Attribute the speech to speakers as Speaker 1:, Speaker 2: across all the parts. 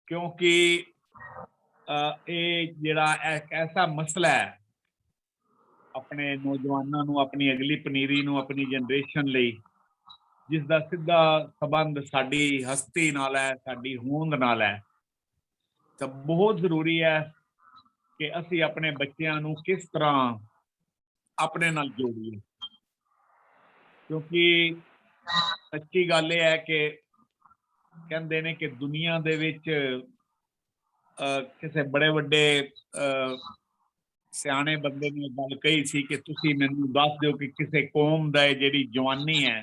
Speaker 1: क्योंकि ये जिहड़ा एक ऐसा मसला है अपने नौजवानों नूं, अपनी अगली पनीरी नूं, अपनी जनरेशन ਲਈ जिस दा सीधा संबंध साडी हस्ती नाल है, साडी होंद नाल है। तो बहुत जरूरी है कि ਅਸੀਂ अपने बच्चों नूं किस तरह अपने नाल जोड़िए, क्योंकि सच्ची गल ये है कि कहंदे ने कि दुनिया दे विच किसी बड़े वड्डे सियाने बंदे ने गल कही सी कि तुसी मैनूं दस दिओ कि किसी कौम दा जिहड़ी जवानी है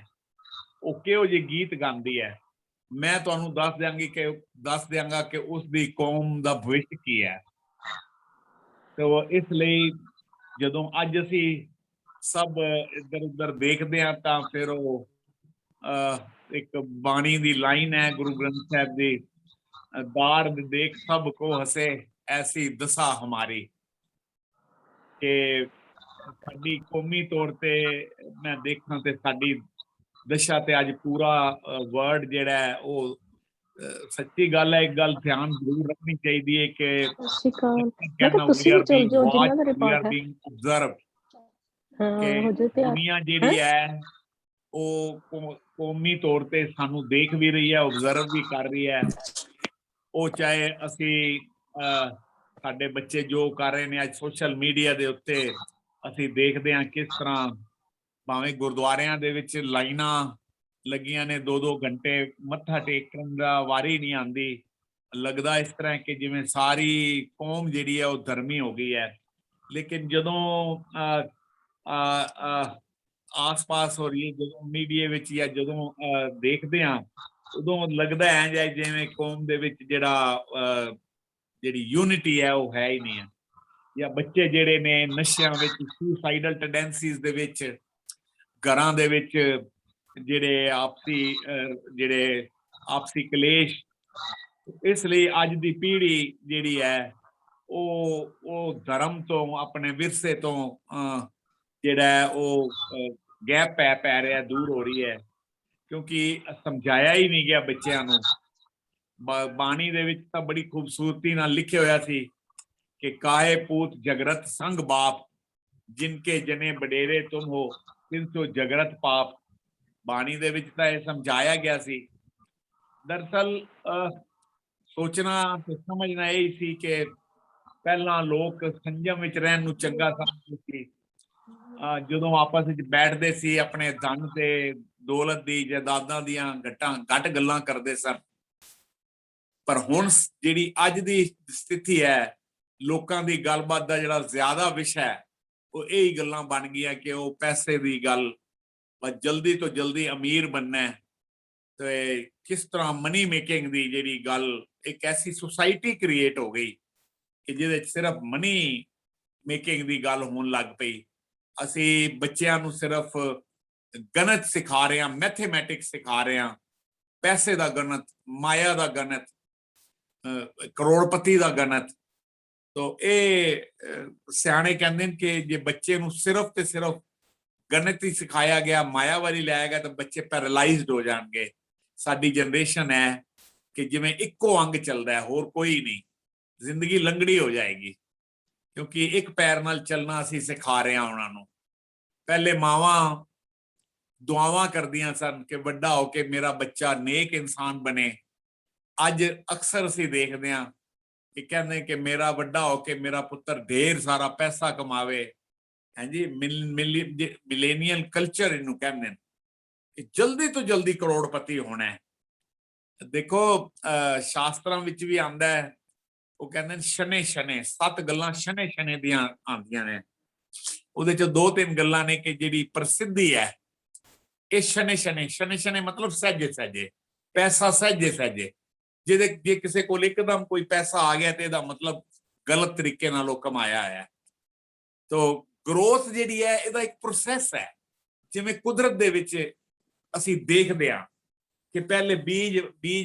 Speaker 1: वो किहो जिहे गीत गांदी है। मैं तुहानूं दस दियांगा कि उसदी कौम दा भविष्य की है। तो इसलिए जदों अज असीं सब इधर उधर देखते हैं तो फिर वो एक बाणी दी लाइन है गुरु ग्रंथ साहब दी, दार देख सब को हसे ऐसी दशा हमारी, कि साडी कौमी तौर ते मैं देखना ते साडी दशा ते अज पूरा वर्ल्ड जिहड़ा है वो सच्ची गल है। एक गल ध्यान जरूर रखनी चाहिए कि
Speaker 2: सत श्री अकाल। मैं
Speaker 1: कहना
Speaker 2: तुसी
Speaker 1: वी
Speaker 2: भी
Speaker 1: आर
Speaker 2: चल
Speaker 1: बीइंग
Speaker 2: जाओ जिन्ना दा
Speaker 1: वॉच्ड, वी आर
Speaker 2: रिपोर्ट है।
Speaker 1: बीइंग ऑब्जर्व, कि
Speaker 2: हाँ हो जाए तैयार
Speaker 1: दुनिया जिहड़ी
Speaker 2: हैं।
Speaker 1: है वो कौमी तौर ते सानू देख भी रही है, ऑब्जर्व भी कर रही है। वो चाहे असी साडे बच्चे जो कर रहे हैं अज सोशल मीडिया दे उत्ते असी देखते हैं किस तरह भावें गुरुद्वारियां दे विच लाइनां लगियां ने 2-2 घंटे मत्था टेकण दा वारी नहीं आंदी। लगदा इस तरह कि जिवें सारी कौम जिहड़ी है वो धर्मी हो गई है। लेकिन जदों आस पास हो रही है जो मीडिया विच या जदों देखते हैं उदों लगता है जिवें कौम दे विच जिहड़ा जिहड़ी यूनिटी है वो है ही नहीं है, या बच्चे जिहड़े ने नशियां विच सुसाइडल टेंडेंसीज दे विच घरां दे विच जिहड़े आपसी कलेश। इसलिए अज दी पीढ़ी जिहड़ी है वो धर्म तो अपने विरसे तो जिहड़ा है वो गैप पै रहा है, दूर हो रही है, क्योंकि समझाया ही नहीं गया बच्चों नूं। बाणी दे विच तां बड़ी खूबसूरती नाल लिखे होया सी कि काहे पूत जगरत संग बाप, जिनके जने बडेरे तुम हो तिनसो जगरत पाप। बाणी दे विच तां इह समझाया गया सी। दरअसल सोचना ते समझना यही सी कि पहला लोग संयम विच रहन नूं चंगा समझदे सी। ਜਦੋਂ ਆਪਸ ਵਿੱਚ ਬੈਠਦੇ ਸੀ ਆਪਣੇ ਧਨ ਤੇ ਦੌਲਤ ਦੀ ਜਾਇਦਾਦਾਂ ਦੀਆਂ ਘੱਟ ਗੱਲਾਂ ਕਰਦੇ ਸਨ। ਪਰ ਹੁਣ ਜਿਹੜੀ ਅੱਜ ਦੀ ਸਥਿਤੀ ਹੈ ਲੋਕਾਂ ਦੀ ਗੱਲਬਾਤ ਦਾ ਜਿਹੜਾ ਜ਼ਿਆਦਾ ਵਿਸ਼ਾ ਹੈ ਉਹ ਇਹ ਹੀ ਗੱਲਾਂ ਬਣ ਗਈਆਂ ਕਿ ਉਹ ਪੈਸੇ ਦੀ ਗੱਲ, ਬਸ ਜਲਦੀ ਤੋਂ ਜਲਦੀ ਅਮੀਰ ਬਣਨਾ ਹੈ। ਤੇ ਕਿਸ ਤਰ੍ਹਾਂ ਮਨੀ ਮੇਕਿੰਗ ਦੀ ਜਿਹੜੀ ਗੱਲ, ਇੱਕ ਐਸੀ ਸੁਸਾਇਟੀ ਕ੍ਰੀਏਟ ਹੋ ਗਈ ਕਿ ਜਿਹਦੇ ਵਿੱਚ ਸਿਰਫ ਮਨੀ ਮੇਕਿੰਗ ਦੀ ਗੱਲ ਹੋਣ ਲੱਗ ਪਈ। ਅਸੀਂ ਬੱਚਿਆਂ ਨੂੰ ਸਿਰਫ ਗਣਿਤ ਸਿਖਾ ਰਹੇ ਹਾਂ, ਮੈਥਮੈਟਿਕਸ ਸਿਖਾ ਰਹੇ ਹਾਂ, ਪੈਸੇ ਦਾ ਗਣਿਤ, ਮਾਇਆ ਦਾ ਗਣਿਤ, ਕਰੋੜਪਤੀ ਦਾ ਗਣਿਤ। ਤੋ ਇਹ ਸਿਆਣੇ ਕਹਿੰਦੇ ਨੇ ਕਿ ਜੇ ਬੱਚੇ ਨੂੰ ਸਿਰਫ ਤੇ ਸਿਰਫ ਗਣਿਤ ਹੀ ਸਿਖਾਇਆ ਗਿਆ, ਮਾਇਆ ਵਾਲੀ ਲਾਇਆ ਗਿਆ ਤਾਂ ਬੱਚੇ ਪੈਰਾਲਾਈਜ਼ਡ ਹੋ ਜਾਣਗੇ। ਸਾਡੀ ਜਨਰੇਸ਼ਨ ਹੈ ਕਿ ਜਿਵੇਂ ਇੱਕੋ ਅੰਗ ਚੱਲਦਾ ਹੈ, ਹੋਰ ਕੋਈ ਨਹੀਂ, ਜ਼ਿੰਦਗੀ ਲੰਗੜੀ ਹੋ ਜਾਏਗੀ, ਕਿਉਂਕਿ ਇੱਕ ਪੈਰ ਨਾਲ ਚੱਲਣਾ ਅਸੀਂ ਸਿਖਾ ਰਹੇ ਹਾਂ ਉਹਨਾਂ ਨੂੰ। ਪਹਿਲੇ ਮਾਵਾਂ ਦੁਆਵਾਂ ਕਰਦੀਆਂ ਸਨ ਕਿ ਵੱਡਾ ਹੋ ਕੇ ਮੇਰਾ ਬੱਚਾ ਨੇਕ ਇਨਸਾਨ ਬਣੇ। ਅੱਜ ਅਕਸਰ ਅਸੀਂ ਦੇਖਦੇ ਹਾਂ ਕਿ ਕਹਿੰਦੇ ਕਿ ਮੇਰਾ ਵੱਡਾ ਹੋ ਕੇ ਮੇਰਾ ਪੁੱਤਰ ਢੇਰ ਸਾਰਾ ਪੈਸਾ ਕਮਾਵੇ। ਹਾਂਜੀ, ਮਿਲੇਨੀਅਲ ਕਲਚਰ ਇਹਨੂੰ ਕਹਿੰਦੇ ਨੇ ਕਿ ਜਲਦੀ ਤੋਂ ਜਲਦੀ ਕਰੋੜਪਤੀ ਹੋਣਾ ਹੈ। ਦੇਖੋ ਸ਼ਾਸਤਰਾਂ ਵਿੱਚ ਵੀ ਆਉਂਦਾ ਹੈ, ਉਹ ਕਹਿੰਦੇ ਨੇ ਸ਼ਨੇ ਸ਼ਨੇ 7 ਗੱਲਾਂ ਸ਼ਨੇ ਸ਼ਨੇ ਦੀਆਂ ਆਉਂਦੀਆਂ ਨੇ। ਉਹਦੇ ਚ 2-3 ਗੱਲਾਂ ਨੇ ਕਿ ਜਿਹੜੀ ਪ੍ਰਸਿੱਧੀ ਹੈ ਇਹ ਸ਼ਨੇ ਸ਼ਨੇ, ਸ਼ਨੇ ਸ਼ਨੇ ਮਤਲਬ ਸਹਿਜੇ ਸਹਿਜੇ, ਪੈਸਾ ਸਹਿਜੇ ਸਹਿਜੇ। ਜੇ ਕਿਸੇ ਕੋਲ ਇੱਕਦਮ ਕੋਈ ਪੈਸਾ ਆ ਗਿਆ ਤੇ ਇਹਦਾ ਮਤਲਬ ਗਲਤ ਤਰੀਕੇ ਨਾਲ ਉਹ ਕਮਾਇਆ ਹੈ। ਤੋ ਗਰੋਥ ਜਿਹੜੀ ਹੈ ਇਹਦਾ ਇੱਕ ਪ੍ਰੋਸੈਸ ਹੈ। ਜਿਵੇਂ ਕੁਦਰਤ ਦੇ ਵਿੱਚ ਅਸੀਂ ਦੇਖਦੇ ਹਾਂ ਕਿ ਪਹਿਲੇ ਬੀਜ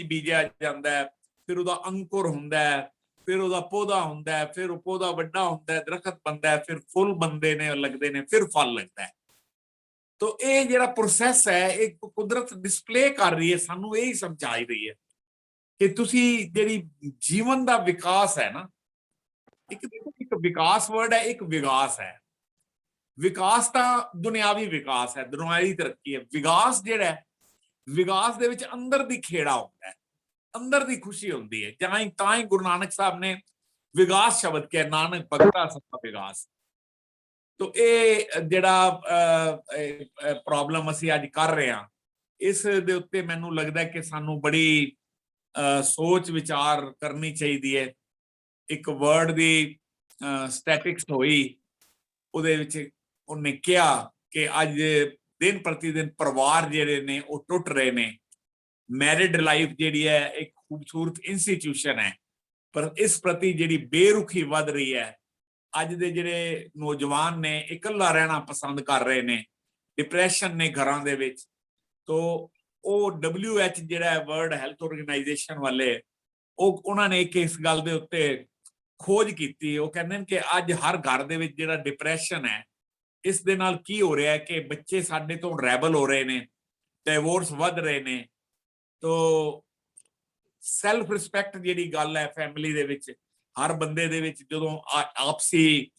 Speaker 1: ਬੀਜਿਆ ਜਾਂਦਾ ਹੈ, ਫਿਰ ਉਹਦਾ ਅੰਕੁਰ ਹੁੰਦਾ ਹੈ, ਫਿਰ ਉਹਦਾ ਪੌਦਾ ਹੁੰਦਾ ਹੈ, ਫਿਰ ਉਹ ਪੌਦਾ ਵੱਡਾ ਹੁੰਦਾ ਹੈ, ਦਰਖਤ ਬਣਦਾ ਹੈ, ਫਿਰ ਫੁੱਲ ਬਣਦੇ ਨੇ, ਲੱਗਦੇ ਨੇ, ਫਿਰ ਫਲ ਲੱਗਦਾ ਹੈ। ਤੋ ਇਹ ਜਿਹੜਾ ਪ੍ਰੋਸੈਸ ਹੈ ਇਹ ਕੁਦਰਤ ਡਿਸਪਲੇ ਕਰ ਰਹੀ ਹੈ, ਸਾਨੂੰ ਇਹ ਹੀ ਸਮਝਾਈ ਰਹੀ ਹੈ ਕਿ ਤੁਸੀਂ ਜਿਹੜੀ ਜੀਵਨ ਦਾ ਵਿਕਾਸ ਹੈ ਨਾ, ਇੱਕ ਵਿਕਾਸ ਵਰਡ ਹੈ, ਇੱਕ ਵਿਕਾਸ ਹੈ। ਵਿਕਾਸ ਤਾਂ ਦੁਨਿਆਵੀ ਵਿਕਾਸ ਹੈ, ਦੁਨਿਆਵੀ ਤਰੱਕੀ ਹੈ। ਵਿਕਾਸ ਜਿਹੜਾ ਹੈ, ਵਿਕਾਸ ਦੇ ਵਿੱਚ ਅੰਦਰ ਦੀ ਖੇੜਾ ਹੁੰਦਾ ਹੈ, ਅੰਦਰ ਦੀ ਖੁਸ਼ੀ ਹੁੰਦੀ ਹੈ। ਤਾਂ ਹੀ ਗੁਰੂ ਨਾਨਕ ਸਾਹਿਬ ਨੇ ਵਿਕਾਸ ਸ਼ਬਦ ਕਿਹਾ, ਨਾਨਕ ਭਗਤਾ ਸਭਾ ਵਿਕਾਸ। ਤੋ ਇਹ ਜਿਹੜਾ ਪ੍ਰੋਬਲਮ ਅਸੀਂ ਅੱਜ ਕਰ ਰਹੇ ਹਾਂ, ਇਸ ਦੇ ਉੱਤੇ ਮੈਨੂੰ ਲੱਗਦਾ ਕਿ ਸਾਨੂੰ ਬੜੀ ਸੋਚ ਵਿਚਾਰ ਕਰਨੀ ਚਾਹੀਦੀ ਹੈ। ਇੱਕ ਵਰਡ ਦੀ ਸਟੈਟਿਕਸ ਹੋਈ, ਉਹਦੇ ਵਿੱਚ ਉਹਨੇ ਕਿਹਾ ਕਿ ਅੱਜ ਦਿਨ ਪ੍ਰਤੀ ਦਿਨ ਪਰਿਵਾਰ ਜਿਹੜੇ ਨੇ ਉਹ ਟੁੱਟ ਰਹੇ ਨੇ। ਮੈਰਿਡ ਲਾਈਫ ਜਿਹੜੀ ਹੈ ਇੱਕ ਖੂਬਸੂਰਤ ਇੰਸਟੀਟਿਊਸ਼ਨ ਹੈ, ਪਰ ਇਸ ਪ੍ਰਤੀ ਜਿਹੜੀ ਬੇਰੁਖੀ ਵੱਧ ਰਹੀ ਹੈ। ਅੱਜ ਦੇ ਜਿਹੜੇ ਨੌਜਵਾਨ ਨੇ ਇਕੱਲਾ ਰਹਿਣਾ ਪਸੰਦ ਕਰ ਰਹੇ ਨੇ, ਡਿਪਰੈਸ਼ਨ ਨੇ ਘਰਾਂ ਦੇ ਵਿੱਚ। ਤੋ ਉਹ WHO ਜਿਹੜਾ ਵਰਲਡ ਹੈਲਥ ਆਰਗੇਨਾਈਜੇਸ਼ਨ ਵਾਲੇ, ਉਹਨਾਂ ਨੇ ਇਸ ਗੱਲ ਦੇ ਉੱਤੇ ਖੋਜ ਕੀਤੀ। ਉਹ ਕਹਿੰਦੇ ਨੇ ਕਿ ਅੱਜ ਹਰ ਘਰ ਦੇ ਵਿੱਚ ਜਿਹੜਾ ਡਿਪਰੈਸ਼ਨ ਹੈ, ਇਸ ਦੇ ਨਾਲ ਕੀ ਹੋ ਰਿਹਾ ਹੈ ਕਿ ਬੱਚੇ ਸਾਡੇ ਤੋਂ ਰੈਬਲ ਹੋ ਰਹੇ ਨੇ, ਡਿਵੋਰਸ ਵੱਧ ਰਹੇ ਨੇ। ਤੋ ਸੈਲਫ ਰਿਸਪੈਕਟ ਜਿਹੜੀ ਗੱਲ ਹੈ ਫੈਮਿਲੀ ਦੇ ਵਿੱਚ, ਹਰ ਬੰਦੇ ਦੇ ਵਿੱਚ ਜਦੋਂ ਆਪਸੀ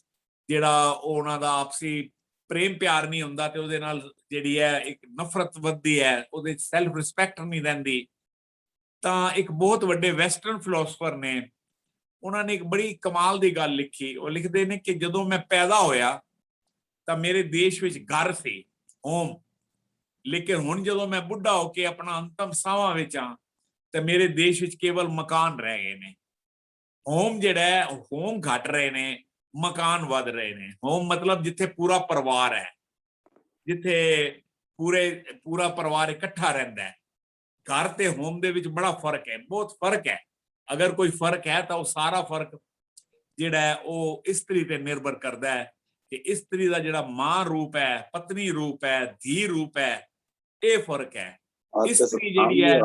Speaker 1: ਜਿਹੜਾ ਉਹਨਾਂ ਦਾ ਆਪਸੀ ਪ੍ਰੇਮ ਪਿਆਰ ਨਹੀਂ ਹੁੰਦਾ, ਤੇ ਉਹਦੇ ਨਾਲ ਜਿਹੜੀ ਹੈ ਇੱਕ ਨਫ਼ਰਤ ਵੱਧਦੀ ਹੈ, ਉਹਦੇ ਸੈਲਫ ਰਿਸਪੈਕਟ ਨਹੀਂ ਰਹਿੰਦੀ। ਤਾਂ ਇੱਕ ਬਹੁਤ ਵੱਡੇ ਵੈਸਟਰਨ ਫਿਲਾਸਫਰ ਨੇ, ਉਹਨਾਂ ਨੇ ਇੱਕ ਬੜੀ ਕਮਾਲ ਦੀ ਗੱਲ ਲਿਖੀ। ਉਹ ਲਿਖਦੇ ਨੇ ਕਿ ਜਦੋਂ ਮੈਂ ਪੈਦਾ ਹੋਇਆ ਤਾਂ ਮੇਰੇ ਦੇਸ਼ ਵਿੱਚ ਘਰ ਸੀ, ਹੋਮ, ਲੇਕਿਨ ਹੁਣ ਜਦੋਂ ਮੈਂ ਬੁੱਢਾ ਹੋ ਕੇ ਆਪਣਾ ਅੰਤਮ ਸਾਹਾਂ ਵਿੱਚ ਆ ਤਾਂ ਮੇਰੇ ਦੇਸ਼ ਵਿੱਚ ਕੇਵਲ ਮਕਾਨ ਰਹਿ ਗਏ ਨੇ। ਹੋਮ ਜਿਹੜਾ ਹੈ, ਹੋਮ ਘਟ ਰਹੇ ਨੇ, ਮਕਾਨ ਵੱਧ ਰਹੇ ਨੇ। ਹੋਮ ਮਤਲਬ ਜਿੱਥੇ ਪੂਰਾ ਪਰਿਵਾਰ ਹੈ, ਜਿੱਥੇ ਪੂਰਾ ਪਰਿਵਾਰ ਇਕੱਠਾ ਰਹਿੰਦਾ ਹੈ। ਘਰ ਤੇ ਹੋਮ ਦੇ ਵਿੱਚ ਬੜਾ ਫਰਕ ਹੈ, ਬਹੁਤ ਫਰਕ ਹੈ। ਅਗਰ ਕੋਈ ਫਰਕ ਹੈ ਤਾਂ ਉਹ ਸਾਰਾ ਫਰਕ ਜਿਹੜਾ ਹੈ ਉਹ ਇਸਤਰੀ ਤੇ ਨਿਰਭਰ ਕਰਦਾ ਹੈ ਕਿ ਇਸਤਰੀ ਦਾ ਜਿਹੜਾ ਮਾਂ ਰੂਪ ਹੈ, ਪਤਨੀ ਰੂਪ ਹੈ, ਧੀ ਰੂਪ ਹੈ, ਇਹ ਫਰਕ ਹੈ। ਇਸਤਰੀ ਜਿਹੜੀ ਹੈ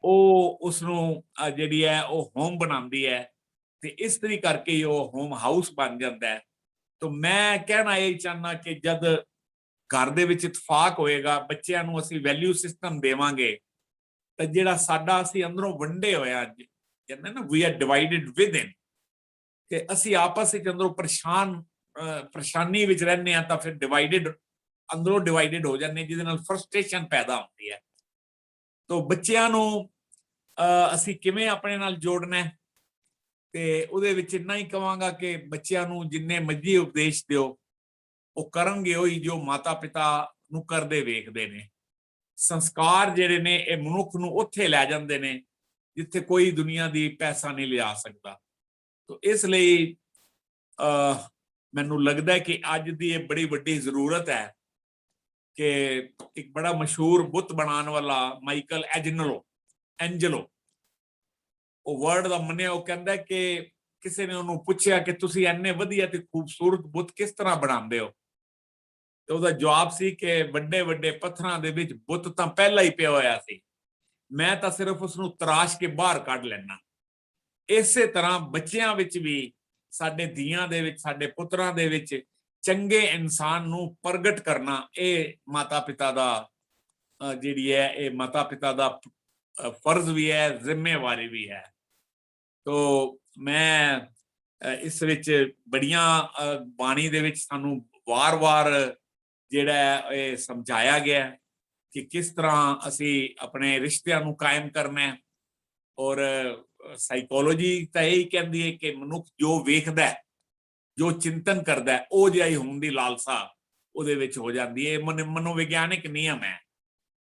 Speaker 1: ਉਹ ਉਸਨੂੰ ਜਿਹੜੀ ਹੈ ਉਹ ਹੋਮ ਬਣਾਉਂਦੀ ਹੈ, ਤੇ ਇਸਤਰੀ ਕਰਕੇ ਹੀ ਉਹ ਹੋਮ ਹਾਊਸ ਬਣ ਜਾਂਦਾ ਹੈ। ਤਾਂ ਮੈਂ ਕਹਿਣਾ ਇਹ ਚਾਹੁੰਦਾ ਕਿ ਜਦ ਘਰ ਦੇ ਵਿੱਚ ਇਤਫਾਕ ਹੋਏਗਾ, ਬੱਚਿਆਂ ਨੂੰ ਅਸੀਂ ਵੈਲਿਊ ਸਿਸਟਮ ਦੇਵਾਂਗੇ, ਤਾਂ ਜਿਹੜਾ ਸਾਡਾ ਅਸੀਂ ਅੰਦਰੋਂ ਵੰਡੇ ਹੋਇਆ, ਕਹਿੰਦੇ ਨਾ ਵੀ ਆਰ ਡਿਵਾਈਡਡ ਵਿਦਇਨ, ਕਿ ਅਸੀਂ ਆਪਸ ਵਿੱਚ ਅੰਦਰੋਂ ਪਰੇਸ਼ਾਨੀ ਵਿੱਚ ਰਹਿੰਦੇ ਹਾਂ, ਤਾਂ ਫਿਰ ਡਿਵਾਈਡਡ, ਅੰਦਰੋਂ ਡਿਵਾਈਡਡ ਹੋ ਜਾਂਦੇ, ਜਿਹਦੇ ਨਾਲ ਫਰਸਟ੍ਰੇਸ਼ਨ ਪੈਦਾ ਹੁੰਦੀ ਹੈ। ਤਾਂ ਬੱਚਿਆਂ ਨੂੰ ਅਸੀਂ ਕਿਵੇਂ ਆਪਣੇ ਨਾਲ ਜੋੜਨਾ ਹੈ, ਤੇ ਉਹਦੇ ਵਿੱਚ ਇੰਨਾ ਹੀ ਕਹਾਂਗਾ ਕਿ ਬੱਚਿਆਂ ਨੂੰ ਜਿੰਨੇ ਮਰਜ਼ੀ ਉਪਦੇਸ਼ ਦਿਓ, ਉਹ ਕਰਨਗੇ ਉਹੀ ਜੋ ਮਾਤਾ ਪਿਤਾ ਨੂੰ ਕਰਦੇ ਵੇਖਦੇ ਨੇ। ਸੰਸਕਾਰ ਜਿਹੜੇ ਨੇ ਇਹ ਮਨੁੱਖ ਨੂੰ ਉੱਥੇ ਲੈ ਜਾਂਦੇ ਨੇ ਜਿੱਥੇ ਕੋਈ ਦੁਨੀਆ ਦੀ ਪੈਸਾ ਨਹੀਂ ਲਿਆ ਸਕਦਾ। ਤੋ ਇਸ ਲਈ ਮੈਨੂੰ ਲੱਗਦਾ ਕਿ ਅੱਜ ਦੀ ਇਹ ਬੜੀ ਵੱਡੀ ਜ਼ਰੂਰਤ ਹੈ ਕਿ ਇੱਕ ਬੜਾ ਮਸ਼ਹੂਰ ਬੁੱਤ ਬਣਾਉਣ ਵਾਲਾ ਮਾਈਕਲ ਐਂਜਲੋ, ਉਹ ਵਰਡ ਦਾ ਮੰਨਿਆ, ਉਹ ਕਹਿੰਦਾ ਕਿ ਕਿਸੇ ਨੇ ਉਹਨੂੰ ਪੁੱਛਿਆ ਕਿ ਤੁਸੀਂ ਇੰਨੇ ਵਧੀਆ ਤੇ ਖੂਬਸੂਰਤ ਬੁੱਤ ਕਿਸ ਤਰ੍ਹਾਂ ਬਣਾਉਂਦੇ ਹੋ, ਤੇ ਉਹਦਾ ਜਵਾਬ ਸੀ ਕਿ ਵੱਡੇ ਵੱਡੇ ਪੱਥਰਾਂ ਦੇ ਵਿੱਚ ਬੁੱਤ ਤਾਂ ਪਹਿਲਾਂ ਹੀ ਪਿਆ ਹੋਇਆ ਸੀ, ਮੈਂ ਤਾਂ ਸਿਰਫ ਉਸਨੂੰ ਤਰਾਸ਼ ਕੇ ਬਾਹਰ ਕੱਢ ਲੈਣਾ। ਇਸੇ ਤਰ੍ਹਾਂ ਬੱਚਿਆਂ ਵਿੱਚ ਵੀ, ਸਾਡੇ ਧੀਆਂ ਦੇ ਵਿੱਚ, ਸਾਡੇ ਪੁੱਤਰਾਂ ਦੇ ਵਿੱਚ ਚੰਗੇ ਇਨਸਾਨ ਨੂੰ ਪ੍ਰਗਟ ਕਰਨਾ, ਇਹ ਮਾਤਾ ਪਿਤਾ ਦਾ ਜਿਹੜੀ ਹੈ, ਇਹ ਮਾਤਾ ਪਿਤਾ ਦਾ ਫਰਜ਼ ਵੀ ਹੈ, ਜ਼ਿੰਮੇਵਾਰੀ ਵੀ ਹੈ। ਤੋ ਮੈਂ ਇਸ ਵਿੱਚ ਬੜੀਆਂ ਬਾਣੀ ਦੇ ਵਿੱਚ ਸਾਨੂੰ ਵਾਰ-ਵਾਰ ਜਿਹੜਾ ਇਹ ਸਮਝਾਇਆ ਗਿਆ ਕਿ ਕਿਸ ਤਰ੍ਹਾਂ ਅਸੀਂ ਆਪਣੇ ਰਿਸ਼ਤਿਆਂ ਨੂੰ ਕਾਇਮ ਕਰਨਾ ਹੈ। ਔਰ ਸਾਈਕੋਲੋਜੀ ਤਾਂ ਇਹ ਕਹਿੰਦੀ ਹੈ ਕਿ ਮਨੁੱਖ ਜੋ ਵੇਖਦਾ, ਜੋ ਚਿੰਤਨ ਕਰਦਾ, ਉਹ ਜਿਹਾ ਹੀ ਹੋਣ ਦੀ ਲਾਲਸਾ ਉਹਦੇ ਵਿੱਚ ਹੋ ਜਾਂਦੀ ਹੈ। ਮਨੋਵਿਗਿਆਨਿਕ ਨਿਯਮ ਹੈ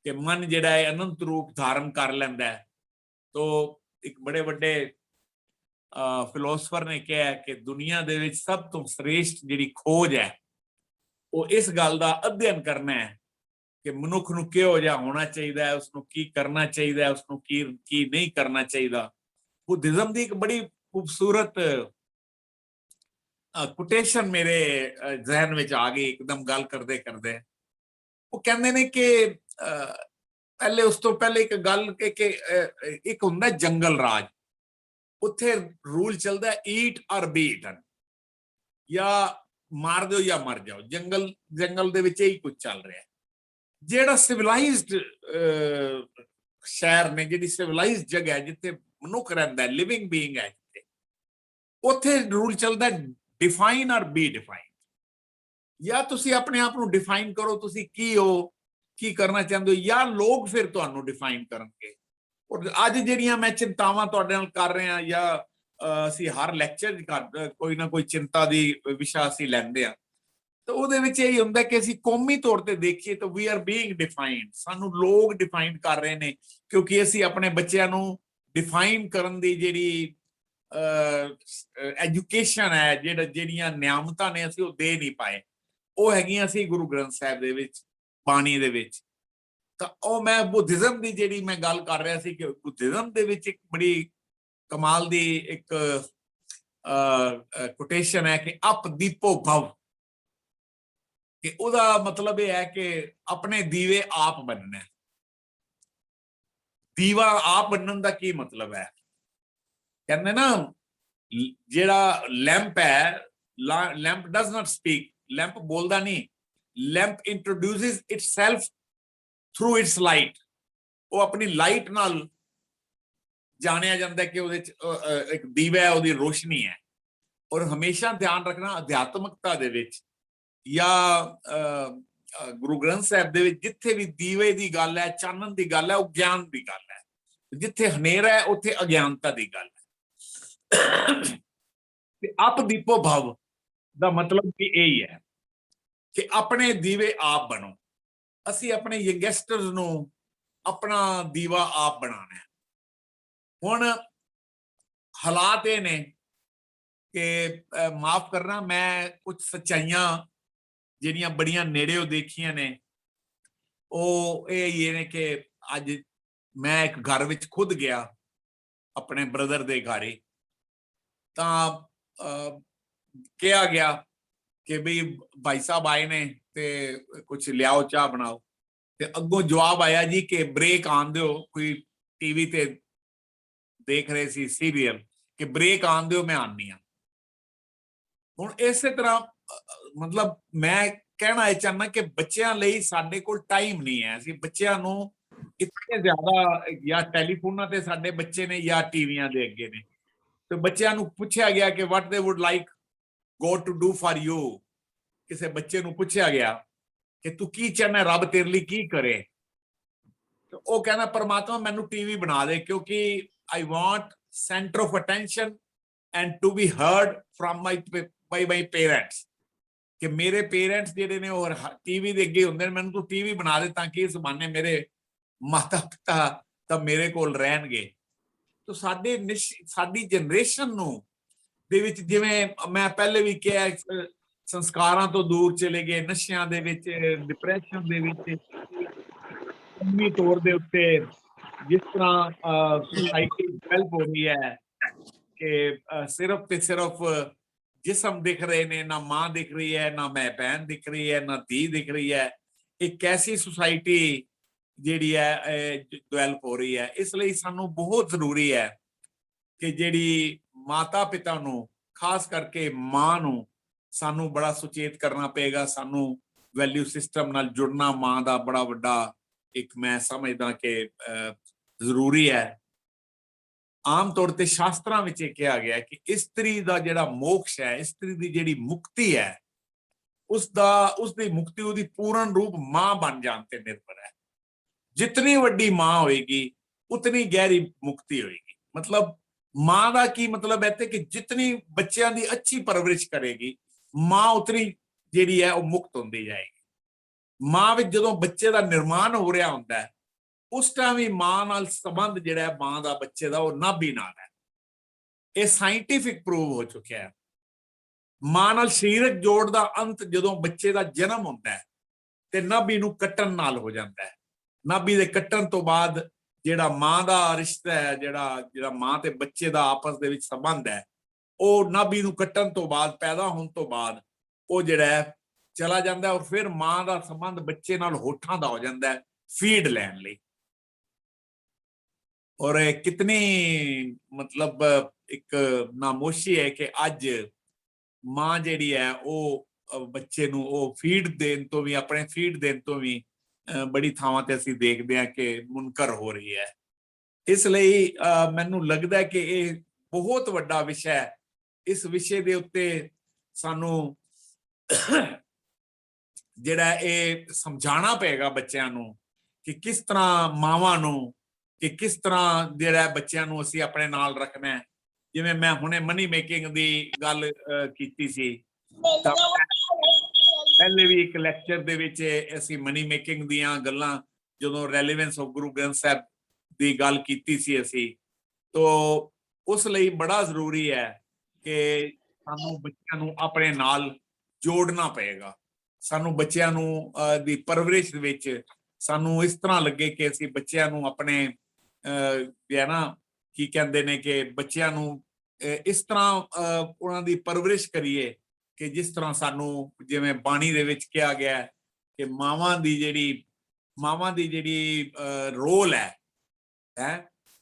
Speaker 1: ਕਿ ਮਨ ਜਿਹੜਾ ਹੈ ਅਨੰਤ ਰੂਪ ਧਾਰਨ ਕਰ ਲੈਂਦਾ ਹੈ। ਤੋ ਇੱਕ ਬੜੇ ਵੱਡੇ ਫਿਲਾਸਫਰ ਨੇ ਕਿਹਾ ਕਿ ਦੁਨੀਆ ਦੇ ਵਿੱਚ ਸਭ ਤੋਂ ਸ੍ਰੇਸ਼ਟ ਜਿਹੜੀ ਖੋਜ ਹੈ, ਉਹ ਇਸ ਗੱਲ ਦਾ ਅਧਿਐਨ ਕਰਨਾ ਹੈ ਕਿ ਮਨੁੱਖ ਨੂੰ ਕਿਹੋ ਜਿਹਾ ਹੋਣਾ ਚਾਹੀਦਾ ਹੈ, ਉਸਨੂੰ ਕੀ ਕਰਨਾ ਚਾਹੀਦਾ ਹੈ, ਉਸਨੂੰ ਕੀ ਨਹੀਂ ਕਰਨਾ ਚਾਹੀਦਾ। ਬੁੱਧਿਜ਼ਮ ਦੀ ਇੱਕ ਬੜੀ ਖੂਬਸੂਰਤ ਕੋਟੇਸ਼ਨ ਮੇਰੇ ਜ਼ਿਹਨ ਵਿੱਚ ਆ ਗਈ ਇੱਕਦਮ ਗੱਲ ਕਰਦੇ ਕਰਦੇ। ਉਹ ਕਹਿੰਦੇ ਨੇ ਕਿ ਪਹਿਲੇ, ਉਸ ਤੋਂ ਪਹਿਲੇ ਇੱਕ ਗੱਲ ਕਿ ਇੱਕ ਹੁੰਦਾ ਜੰਗਲ ਰਾਜ, ਉੱਥੇ ਰੂਲ ਚੱਲਦਾ ਈਟ ਔਰ ਬੀ ਈਟਨ, ਜਾਂ ਮਾਰ ਦਿਓ ਜਾਂ ਮਰ ਜਾਓ। ਜੰਗਲ ਦੇ ਵਿੱਚ ਇਹੀ ਕੁਝ ਚੱਲ ਰਿਹਾ। ਜਿਹੜਾ ਸਿਵਲਾਈਜ਼ਡ ਸ਼ਹਿਰ ਨੇ, ਜਿਹੜੀ ਸਿਵਲਾਈਜ਼ਡ ਜਗ੍ਹਾ ਹੈ, ਜਿੱਥੇ ਮਨੁੱਖ ਰਹਿੰਦਾ, ਲਿਵਿੰਗ ਬੀਇੰਗ ਹੈ, ਉੱਥੇ ਰੂਲ ਚੱਲਦਾ ਡਿਫਾਈਨ ਔਰ ਬੀ ਡਿਫਾਈਨ। ਜਾਂ ਤੁਸੀਂ ਆਪਣੇ ਆਪ ਨੂੰ ਡਿਫਾਈਨ ਕਰੋ, ਤੁਸੀਂ ਕੀ ਹੋ, ਕੀ ਕਰਨਾ ਚਾਹੁੰਦੇ ਹੋ, ਜਾਂ ਲੋਕ ਫਿਰ ਤੁਹਾਨੂੰ ਡਿਫਾਈਨ ਕਰਨਗੇ। ਔਰ ਅੱਜ ਜਿਹੜੀਆਂ ਮੈਂ ਚਿੰਤਾਵਾਂ ਤੁਹਾਡੇ ਨਾਲ ਕਰ ਰਿਹਾ, ਜਾਂ ਅਸੀਂ ਹਰ ਲੈਕਚਰ ਕੋਈ ਨਾ ਕੋਈ ਚਿੰਤਾ ਦੀ ਵਿਸ਼ਾ ਅਸੀਂ ਲੈਂਦੇ ਆ, ਤਾਂ ਉਹਦੇ ਵਿੱਚ ਇਹ ਹੁੰਦਾ ਕਿ ਅਸੀਂ ਕੌਮੀ ਤੌਰ ਤੇ ਦੇਖੀਏ ਤਾਂ ਵੀ ਆਰ ਬੀਇੰਗ ਡਿਫਾਈਨਡ, ਸਾਨੂੰ ਲੋਕ ਡਿਫਾਈਨ ਕਰ ਰਹੇ ਨੇ, ਕਿਉਂਕਿ ਅਸੀਂ ਆਪਣੇ ਬੱਚਿਆਂ ਨੂੰ ਡਿਫਾਈਨ ਕਰਨ ਦੀ ਜਿਹੜੀ ਐਜੂਕੇਸ਼ਨ ਹੈ, ਜਿਹੜੀਆਂ ਨਿਆਮਤਾਂ ਨੇ ਅਸੀਂ ਉਹ ਦੇ ਨਹੀਂ ਪਾਏ, ਉਹ ਹੈਗੀਆਂ ਸੀ ਗੁਰੂ ਗ੍ਰੰਥ ਸਾਹਿਬ ਦੇ ਵਿੱਚ, ਬਾਣੀ ਦੇ ਵਿੱਚ। ਤਾਂ ਉਹ ਮੈਂ ਬੁੱਧਿਜ਼ਮ ਦੀ ਜਿਹੜੀ ਮੈਂ ਗੱਲ ਕਰ ਰਿਹਾ ਸੀ ਕਿ ਬੁੱਧਿਜ਼ਮ ਦੇ ਵਿੱਚ ਇੱਕ ਬੜੀ ਕਮਾਲ ਦੀ ਇੱਕ ਕੋਟੇਸ਼ਨ ਹੈ ਕਿ ਅਪ ਦੀਪੋ ਭਵ, ਕਿ ਉਹਦਾ ਮਤਲਬ ਇਹ ਹੈ ਕਿ ਆਪਣੇ ਦੀਵੇ ਆਪ ਬਣਨਾ। ਦੀਵਾ ਆਪ ਬਣਨ ਦਾ ਕੀ ਮਤਲਬ ਹੈ? ਕਹਿੰਦੇ ਨਾ ਜਿਹੜਾ ਲੈਂਪ ਹੈ, lamp does not speak, lamp ਬੋਲਦਾ ਨਹੀਂ, lamp introduces itself through its light. ਉਹ ਆਪਣੀ ਲਾਈਟ ਨਾਲ ਜਾਣਿਆ ਜਾਂਦਾ ਕਿ ਉਹਦੇ ਚ ਇੱਕ ਦੀਵਾ ਹੈ, ਉਹਦੀ ਰੋਸ਼ਨੀ ਹੈ। ਔਰ ਹਮੇਸ਼ਾ ਧਿਆਨ ਰੱਖਣਾ, ਅਧਿਆਤਮਕਤਾ ਦੇ ਵਿੱਚ ਜਾਂ ਗੁਰੂ ਗ੍ਰੰਥ ਸਾਹਿਬ ਦੇ ਵਿੱਚ ਜਿੱਥੇ ਵੀ ਦੀਵੇ ਦੀ ਗੱਲ ਹੈ, ਚਾਨਣ ਦੀ ਗੱਲ ਹੈ, ਉਹ ਗਿਆਨ ਦੀ ਗੱਲ ਹੈ। ਜਿੱਥੇ ਹਨੇਰਾ ਹੈ ਉੱਥੇ ਅਗਿਆਨਤਾ ਦੀ ਗੱਲ ਹੈ। ਤੇ ਅਪ ਦੀਪੋ ਭਵ ਦਾ ਮਤਲਬ ਵੀ ਇਹੀ ਹੈ ਕਿ ਆਪਣੇ ਦੀਵੇ ਆਪ ਬਣੋ। ਅਸੀਂ ਆਪਣੇ ਯੰਗਸਟਰਸ ਨੂੰ ਆਪਣਾ ਦੀਵਾ ਆਪ ਬਣਾਉਣਾ ਹੈ। ਹੁਣ ਹਾਲਾਤ ਇਹ ਨੇ ਕਿ ਮਾਫ ਕਰਨਾ, ਮੈਂ ਕੁਝ ਸੱਚਾਈਆਂ ਜਿਹੜੀਆਂ ਬੜੀਆਂ ਨੇੜਿਓਂ ਦੇਖੀਆਂ ਨੇ, ਉਹ ਇਹ ਨੇ ਕਿ ਅੱਜ ਮੈਂ ਇੱਕ ਘਰ ਵਿੱਚ ਖੁਦ ਗਿਆ, ਆਪਣੇ ਬ੍ਰਦਰ ਦੇ ਘਰ, ਤਾਂ ਕਿਹਾ ਗਿਆ ਕਿ ਵੀ ਭਾਈ ਸਾਹਿਬ ਆਏ ਨੇ ਤੇ ਕੁਝ ਲਿਆਓ, ਚਾਹ ਬਣਾਓ। ਤੇ ਅੱਗੋਂ ਜਵਾਬ ਆਇਆ ਜੀ ਕਿ ਬ੍ਰੇਕ ਆਣ ਦਿਓ, ਕੋਈ ਟੀਵੀ ਤੇ ਦੇਖ ਰਹੇ ਸੀ ਸੀਰੀਅਲ, ਕਿ ਬ੍ਰੇਕ ਆਣ ਦਿਓ, ਮੈਂ ਆਨੀ ਆ। ਹੁਣ ਇਸੇ ਤਰ੍ਹਾਂ ਮਤਲਬ ਮੈਂ ਕਹਿਣਾ ਇਹ ਚਾਹੁੰਦਾ ਕਿ ਬੱਚਿਆਂ ਲਈ ਸਾਡੇ ਕੋਲ ਟਾਈਮ ਨਹੀਂ ਹੈ। ਅਸੀਂ ਬੱਚਿਆਂ ਨੂੰ ਇਤਨੇ ਜ਼ਿਆਦਾ ਜਾਂ ਟੈਲੀਫੋਨਾਂ ਤੇ ਸਾਡੇ ਬੱਚੇ ਨੇ ਜਾਂ ਟੀਵੀਆਂ ਦੇ ਅੱਗੇ ਨੇ। ਤੇ ਬੱਚਿਆਂ ਨੂੰ ਪੁੱਛਿਆ ਗਿਆ ਕਿ what they would like God to do for you, ਕਿਸੇ ਬੱਚੇ ਨੂੰ ਪੁੱਛਿਆ ਗਿਆ ਕਿ ਤੂੰ ਕੀ ਚਾਹੁੰਦਾ, ਰੱਬ ਤੇਰੇ ਲਈ ਕੀ ਕਰੇ? ਤੇ ਉਹ ਕਹਿੰਦਾ ਪਰਮਾਤਮਾ ਮੈਨੂੰ ਟੀਵੀ ਬਣਾ ਦੇ, ਕਿਉਂਕਿ I want center of attention and to be heard from my parents, ਕਿ ਮੇਰੇ ਪੇਰੈਂਟਸ ਜਿਹੜੇ ਨੇ ਉਹ ਟੀਵੀ ਦੇ ਅੱਗੇ ਹੁੰਦੇ ਨੇ, ਮੈਨੂੰ ਤੂੰ ਟੀਵੀ ਬਣਾ ਦੇ ਤਾਂ ਕਿ ਇਸ ਬਹਾਨੇ ਮੇਰੇ ਮਾਤਾ ਪਿਤਾ ਤਾਂ ਮੇਰੇ ਕੋਲ ਰਹਿਣਗੇ। ਤਾਂ ਸਾਡੀ ਜਨਰੇਸ਼ਨ ਨੂੰ ਦੇ ਵਿੱਚ, ਜਿਵੇਂ ਮੈਂ ਪਹਿਲੇ ਵੀ ਕਿਹਾ, ਸੰਸਕਾਰਾਂ ਤੋਂ ਦੂਰ ਚਲੇ ਗਏ, ਨਸ਼ਿਆਂ ਦੇ ਵਿੱਚ, ਡਿਪਰੈਸ਼ਨ ਦੇ ਵਿੱਚ, ਕੌਮੀ ਤੌਰ ਦੇ ਉੱਤੇ ਜਿਸ ਤਰ੍ਹਾਂ ਸੁਸਾਇਟੀ ਡਿਵੈਲਪ ਹੋ ਰਹੀ ਹੈ ਕਿ ਸਿਰਫ ਤੇ ਸਿਰਫ ਜਿਸਮ ਦਿਖ ਰਹੇ ਨੇ, ਨਾ ਮਾਂ ਦਿਖ ਰਹੀ ਹੈ, ਨਾ ਮੈਂ ਭੈਣ ਦਿਖ ਰਹੀ ਹੈ, ਨਾ ਧੀ ਦਿਖ ਰਹੀ ਹੈ। ਇੱਕ ਐਸੀ ਸੁਸਾਇਟੀ ਜਿਹੜੀ ਹੈ ਡਿਵੈਲਪ ਹੋ ਰਹੀ ਹੈ। ਇਸ ਲਈ ਸਾਨੂੰ ਬਹੁਤ ਜ਼ਰੂਰੀ ਹੈ ਕਿ ਜਿਹੜੀ ਮਾਤਾ ਪਿਤਾ ਨੂੰ, ਖਾਸ ਕਰਕੇ ਮਾਂ ਨੂੰ, ਸਾਨੂੰ ਬੜਾ ਸੁਚੇਤ ਕਰਨਾ ਪਏਗਾ। ਸਾਨੂੰ ਵੈਲਿਊ ਸਿਸਟਮ ਨਾਲ ਜੁੜਨਾ ਮਾਂ ਦਾ ਬੜਾ ਵੱਡਾ ਇੱਕ, ਮੈਂ ਸਮਝਦਾ ਕਿ ਜ਼ਰੂਰੀ ਹੈ। ਆਮ ਤੌਰ ਤੇ ਸ਼ਾਸਤਰਾਂ ਵਿੱਚ ਇਹ ਕਿਹਾ ਗਿਆ ਕਿ ਇਸਤਰੀ ਦਾ ਜਿਹੜਾ ਮੋਕਸ਼ ਹੈ, ਇਸਤਰੀ ਦੀ ਜਿਹੜੀ ਮੁਕਤੀ ਹੈ, ਉਸਦੀ ਮੁਕਤੀ ਉਹਦੀ ਪੂਰਨ ਰੂਪ ਮਾਂ ਬਣ ਜਾਣ ਤੇ ਨਿਰਭਰ ਹੈ। ਜਿਤਨੀ ਵੱਡੀ ਮਾਂ ਹੋਏਗੀ ਉਤਨੀ ਗਹਿਰੀ ਮੁਕਤੀ ਹੋਏਗੀ। ਮਤਲਬ ਮਾਂ ਦਾ ਕੀ ਮਤਲਬ ਹੈ ਕਿ ਜਿਤਨੀ ਬੱਚਿਆਂ ਦੀ ਅੱਛੀ ਪਰਵਰਿਸ਼ ਕਰੇਗੀ ਮਾਂ, ਉਤਨੀ ਜਿਹੜੀ ਹੈ ਉਹ ਮੁਕਤ ਹੁੰਦੀ ਜਾਏਗੀ। ਮਾਂ ਵਿੱਚ ਜਦੋਂ ਬੱਚੇ ਦਾ ਨਿਰਮਾਣ ਹੋ ਰਿਹਾ ਹੁੰਦਾ ਹੈ, ਉਸ ਟਾਈਮ ਵੀ ਮਾਂ ਨਾਲ ਸੰਬੰਧ ਜਿਹੜਾ ਹੈ ਮਾਂ ਦਾ ਬੱਚੇ ਦਾ, ਉਹ ਨਾਭੀ ਨਾਲ ਹੈ। ਇਹ ਸਾਇੰਟੀਫਿਕ ਪ੍ਰੂਵ ਹੋ ਚੁੱਕਿਆ ਹੈ। ਮਾਂ ਨਾਲ ਸਰੀਰਕ ਜੋੜ ਦਾ ਅੰਤ ਜਦੋਂ ਬੱਚੇ ਦਾ ਜਨਮ ਹੁੰਦਾ ਹੈ ਤੇ ਨਾਭੀ ਨੂੰ ਕੱਟਣ ਨਾਲ ਹੋ ਜਾਂਦਾ ਹੈ। ਨਾਭੀ ਦੇ ਕੱਟਣ ਤੋਂ ਬਾਅਦ ਜਿਹੜਾ ਮਾਂ ਦਾ ਰਿਸ਼ਤਾ ਹੈ, ਜਿਹੜਾ ਮਾਂ ਤੇ ਬੱਚੇ ਦਾ ਆਪਸ ਦੇ ਵਿੱਚ ਸੰਬੰਧ ਹੈ, ਉਹ ਨਾਭੀ ਨੂੰ ਕੱਟਣ ਤੋਂ ਬਾਅਦ, ਪੈਦਾ ਹੋਣ ਤੋਂ ਬਾਅਦ ਉਹ ਜਿਹੜਾ ਹੈ ਚਲਾ ਜਾਂਦਾ। ਔਰ ਫਿਰ ਮਾਂ ਦਾ ਸੰਬੰਧ ਬੱਚੇ ਨਾਲ ਹੋਠਾਂ ਦਾ ਹੋ ਜਾਂਦਾ ਹੈ, ਫੀਡ ਲੈਣ ਲਈ। ਔਰ ਕਿਤਨੀ ਮਤਲਬ ਇੱਕ ਨਾਮੋਸ਼ੀ ਹੈ ਕਿ ਅੱਜ ਮਾਂ ਜਿਹੜੀ ਹੈ ਉਹ ਬੱਚੇ ਨੂੰ ਉਹ ਫੀਡ ਦੇਣ ਤੋਂ ਵੀ, ਆਪਣੇ ਫੀਡ ਦੇਣ ਤੋਂ ਵੀ ਬੜੀ ਥਾਵਾਂ ਤੇ ਅਸੀਂ ਦੇਖਦੇ ਹਾਂ ਕਿ ਮੁਨਕਰ ਹੋ ਰਹੀ ਹੈ। ਇਸ ਲਈ ਮੈਨੂੰ ਲੱਗਦਾ ਕਿ ਇਹ ਬਹੁਤ ਵੱਡਾ ਵਿਸ਼ਾ ਹੈ। ਇਸ ਵਿਸ਼ੇ ਦੇ ਉੱਤੇ ਸਾਨੂੰ ਜਿਹੜਾ ਇਹ ਸਮਝਾਉਣਾ ਪਏਗਾ ਬੱਚਿਆਂ ਨੂੰ ਕਿ ਕਿਸ ਤਰ੍ਹਾਂ ਮਾਵਾਂ ਨੂੰ, ਕਿ ਕਿਸ ਤਰ੍ਹਾਂ ਜਿਹੜਾ ਬੱਚਿਆਂ ਨੂੰ ਅਸੀਂ ਆਪਣੇ ਨਾਲ ਰੱਖਣਾ ਹੈ। ਜਿਵੇਂ ਮੈਂ ਹੁਣੇ ਮਨੀ ਮੇਕਿੰਗ ਦੀ ਗੱਲ ਕੀਤੀ ਸੀ, ਤਾਂ ਪਹਿਲੇ ਵੀ ਇੱਕ ਲੈਕਚਰ ਦੇ ਵਿੱਚ ਅਸੀਂ ਮਨੀ ਮੇਕਿੰਗ ਦੀਆਂ ਗੱਲਾਂ, ਜਦੋਂ ਰੈਲੇਵੈਂਸ ਆਫ ਗੁਰੂ ਗ੍ਰੰਥ ਸਾਹਿਬ ਦੀ ਗੱਲ ਕੀਤੀ ਸੀ ਅਸੀਂ, ਤਾਂ ਉਸ ਲਈ ਬੜਾ ਜ਼ਰੂਰੀ ਹੈ ਕਿ ਸਾਨੂੰ ਬੱਚਿਆਂ ਨੂੰ ਆਪਣੇ ਨਾਲ ਜੋੜਨਾ ਪਏਗਾ। ਸਾਨੂੰ ਬੱਚਿਆਂ ਨੂੰ ਦੀ ਪਰਵਰਿਸ਼ ਵਿੱਚ ਸਾਨੂੰ ਇਸ ਤਰ੍ਹਾਂ ਲੱਗੇ ਕਿ ਅਸੀਂ ਬੱਚਿਆਂ ਨੂੰ ਆਪਣੇ ਹੈ ਨਾ ਕੀ ਕਹਿੰਦੇ ਨੇ ਕਿ ਬੱਚਿਆਂ ਨੂੰ ਇਸ ਤਰ੍ਹਾਂ ਉਹਨਾਂ ਦੀ ਪਰਵਰਿਸ਼ ਕਰੀਏ ਕਿ ਜਿਸ ਤਰ੍ਹਾਂ ਸਾਨੂੰ, ਜਿਵੇਂ ਬਾਣੀ ਦੇ ਵਿੱਚ ਕਿਹਾ ਗਿਆ ਕਿ ਮਾਵਾਂ ਦੀ ਜਿਹੜੀ ਰੋਲ ਹੈ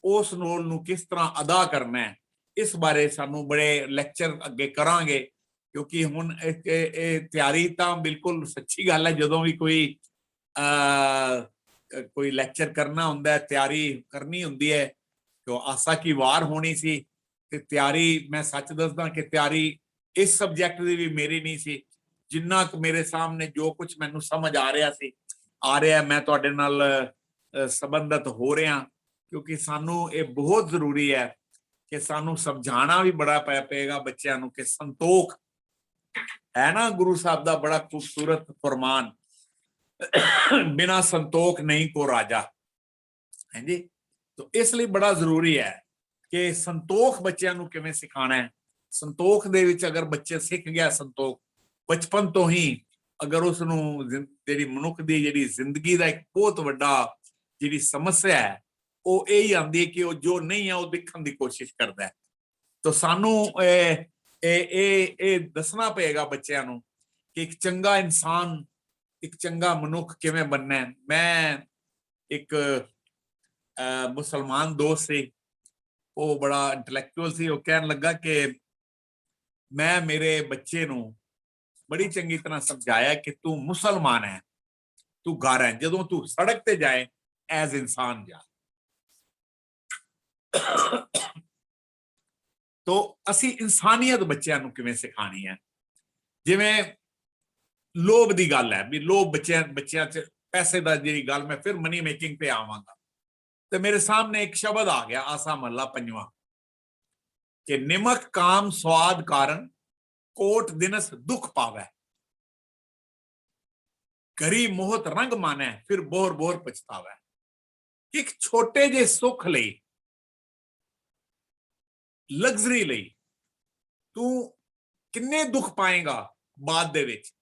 Speaker 1: ਉਸ ਰੋਲ ਨੂੰ ਕਿਸ ਤਰ੍ਹਾਂ ਅਦਾ ਕਰਨਾ ਹੈ, ਇਸ ਬਾਰੇ ਸਾਨੂੰ ਬੜੇ ਲੈਕਚਰ ਅੱਗੇ ਕਰਾਂਗੇ। ਕਿਉਂਕਿ ਹੁਣ ਇਹ ਤਿਆਰੀ ਤਾਂ ਬਿਲਕੁਲ ਸੱਚੀ ਗੱਲ ਹੈ, ਜਦੋਂ ਵੀ ਕੋਈ ਲੈਕਚਰ ਕਰਨਾ ਹੁੰਦਾ ਹੈ, ਤਿਆਰੀ ਕਰਨੀ ਹੁੰਦੀ ਹੈ, तो आशा की वार होनी सी ते तैयारी, मैं सच दसदा कि तैयारी इस सबजैक्ट की भी मेरी नहीं सी। जिन्ना क मेरे सामने जो कुछ मैनू समझ आ रहा मैं तुहाडे नाल संबंधित हो रहा, क्योंकि सानू ये बहुत जरूरी है कि सानू समझाना भी बड़ा पेगा बच्चों को कि संतोख है ना, गुरु साहब का बड़ा खूबसूरत फरमान, बिना संतोख नहीं को राजा है जी। तो इसलिए बड़ा जरूरी है कि संतोख बच्चों को किवें सिखाना है। संतोख दे विच अगर बच्चे सीख गया संतोख बचपन तो ही, अगर उसनूं जिहड़ी मनुख दी जिहड़ी जिंदगी का एक बहुत वड्डा जिहड़ी समस्या है वो यही आंदी है कि वो जो नहीं है वो दिखण दी कोशिश करता है। तो सानू दसना पेगा बच्चों को कि एक चंगा इंसान, एक चंगा मनुख किवें बनना है। मैं एक मुसलमान दोस्त से, वो बड़ा इंटलैक्चुअल सी, वो कहन लगा कि मैं मेरे बच्चे नू बड़ी चंगी तरह समझाया कि तू मुसलमान है, तू घर है, जदों तू सड़क ते जाए एज इंसान जा। तो असी इंसानियत बच्चों को किवें सिखानी है। जिवें लोभ की गल है भी, लोभ बच्चों च पैसे का जी गल, मैं फिर मनी मेकिंग पे आवांगा। तो मेरे सामने एक शब्द आ गया, आसा महला पंजवां, कि निमक काम स्वाद कारण कोट दिनस दुख पावे, करी मोहत रंग माने फिर बोर बोर पछतावे। एक छोटे जे सुख लई, लग्जरी लई तू किन्ने दुख पाएगा बाद दे विच।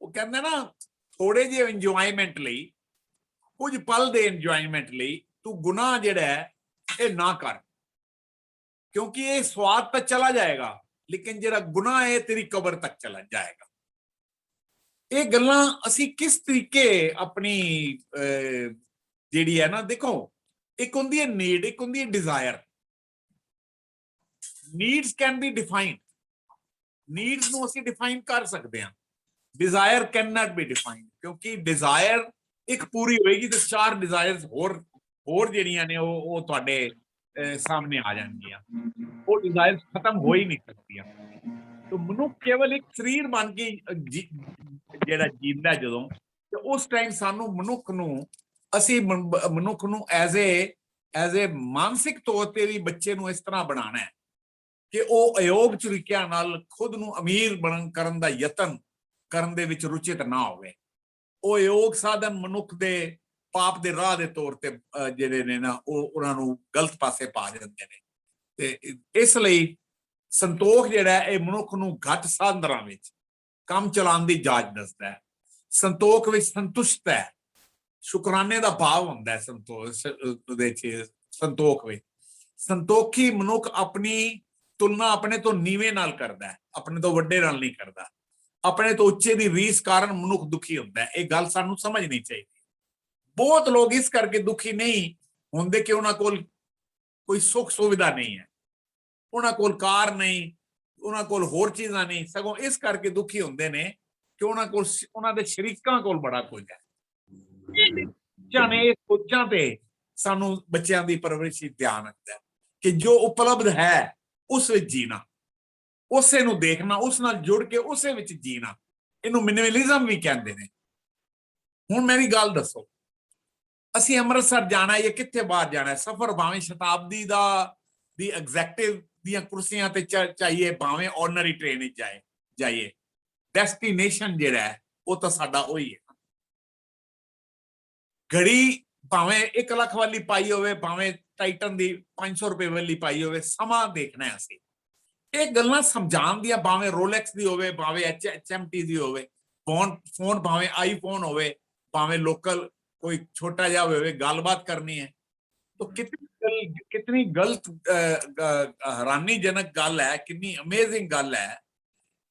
Speaker 1: वो कहंदे ना, थोड़े जे इंजॉयमेंट लई, कुछ पल दे इंजॉयमेंट लई तू गुनाह जिहड़ा है ये ना कर, क्योंकि ये स्वाद तक चला जाएगा लेकिन जिहड़ा गुनाह है तेरी कबर तक चला जाएगा। ये गल्लां असी किस तरीके अपनी जिहड़ी है ना, देखो एक हुंदी है नीड, एक हुंदी है desire. Needs can be defined, needs नूं असी डिफाइन कर सकते हैं, desire can not be defined, क्योंकि डिजायर एक पूरी होएगी तो चार डिजायर्स होर जिहड़ियां ने वो तुहाडे सामने आ जाएंगियां, वो डिजायर्स खत्म हो ही नहीं सकदियां। तो मनुख केवल एक शरीर बन के ਜਿਹੜਾ ਜੀਂਦਾ ਜਦੋਂ, ਤੇ ਉਸ ਟਾਈਮ ਸਾਨੂੰ ਮਨੁੱਖ ਨੂੰ, ਅਸੀਂ ਮਨੁੱਖ ਨੂੰ ਐਜ਼ ਏ ਮਾਨਸਿਕ ਤੌਰ ਤੇ ਵੀ ਬੱਚੇ ਨੂੰ ਇਸ ਤਰ੍ਹਾਂ ਬਣਾਉਣਾ ਹੈ ਕਿ ਉਹ ਅਯੋਗ ਤਰੀਕਿਆਂ ਨਾਲ ਖੁਦ ਨੂੰ ਅਮੀਰ ਕਰਨ ਦਾ ਯਤਨ ਕਰਨ ਦੇ ਵਿੱਚ ਰੁਚਿਤ ਨਾ ਹੋਵੇ। ਉਹ ਅਯੋਗ ਸਾਧਨ ਮਨੁੱਖ ਦੇ ਪਾਪ ਦੇ ਰਾਹ ਦੇ ਤੌਰ ਤੇ ਜਿਹੜੇ ਨੇ ਨਾ, ਉਹ ਉਹਨਾਂ ਨੂੰ ਗਲਤ ਪਾਸੇ ਪਾ ਦਿੰਦੇ ਨੇ। ਤੇ ਇਸ ਲਈ ਸੰਤੋਖ ਜਿਹੜਾ ਇਹ ਮਨੁੱਖ ਨੂੰ ਘੱਟ ਸਾਧਨਾਂ ਵਿੱਚ ਕੰਮ ਚਲਾਉਣ ਦੀ ਜਾਚ ਦੱਸਦਾ ਹੈ। ਸੰਤੋਖ ਵਿੱਚ ਸੰਤੁਸ਼ਟ ਹੈ, ਸ਼ੁਕਰਾਨੇ ਦਾ ਭਾਵ ਹੁੰਦਾ ਹੈ ਸੰਤੋਖ ਵਿੱਚ। ਸੰਤੋਖੀ ਮਨੁੱਖ ਆਪਣੀ ਤੁਲਨਾ ਆਪਣੇ ਤੋਂ ਨੀਵੇਂ ਨਾਲ ਕਰਦਾ ਹੈ, ਆਪਣੇ ਤੋਂ ਵੱਡੇ ਨਾਲ ਨਹੀਂ ਕਰਦਾ। ਆਪਣੇ ਤੋਂ ਉੱਚੇ ਦੀ ਰੀਸ ਕਾਰਨ ਮਨੁੱਖ ਦੁਖੀ ਹੁੰਦਾ ਹੈ। ਇਹ ਗੱਲ ਸਾਨੂੰ ਸਮਝਣੀ ਚਾਹੀਦੀ। ਬਹੁਤ ਲੋਕ ਇਸ ਕਰਕੇ ਦੁਖੀ ਨਹੀਂ ਹੁੰਦੇ ਕਿ ਉਹਨਾਂ ਕੋਲ ਕੋਈ ਸੁੱਖ ਸੁਵਿਧਾ ਨਹੀਂ ਹੈ, ਉਹਨਾਂ ਕੋਲ ਕਾਰ ਨਹੀਂ, ਉਹਨਾਂ ਕੋਲ ਹੋਰ ਚੀਜ਼ਾਂ ਨਹੀਂ, ਸਗੋਂ ਇਸ ਕਰਕੇ ਦੁਖੀ ਹੁੰਦੇ ਨੇ ਕਿ ਉਹਨਾਂ ਕੋਲ, ਉਹਨਾਂ ਦੇ ਸ਼ਰੀਕਾਂ ਕੋਲ ਬੜਾ ਕੁਝ ਹੈ। ਨੇ ਇਹ ਸੋਚਾਂ ਤੇ सानू बच्चों की परवरिश ध्यान रखता है कि जो उपलब्ध है उस विच जीना, उसे नू देखना, उस नाल जुड़ के उसे विच जीना, इनू मिनिमलिज्म भी कहते हैं। हुण मेरी गल दसो, असीं अमृतसर जाना है या कित्थे बाहर जाना है, सफर भावें शताब्दी दा दी एग्जैक्टिव दियां कुर्सियां ते चाहिए, भावें ऑर्डनरी ट्रेन विच जाइए, डेस्टिनेशन जिहड़ा है वो तो साडा उही है। घड़ी भावें 1 लाख वाली पाई होवे, भावें टाइटन दी 500 रुपए वाली पाई होवे, समा देखना है असीं। ਇਹ ਗੱਲਾਂ ਸਮਝਾਉਣ ਦੀਆਂ, ਭਾਵੇਂ ਰੋਲੈਕਸ ਦੀ ਹੋਵੇ, ਭਾਵੇਂ HMT ਦੀ ਹੋਵੇ, फोन भावें आईफोन होवे, भावें लोकल कोई छोटा जा होवे, गलबात करनी है तो कितनी गलत हैरानीजनक गल है, कितनी अमेजिंग गल है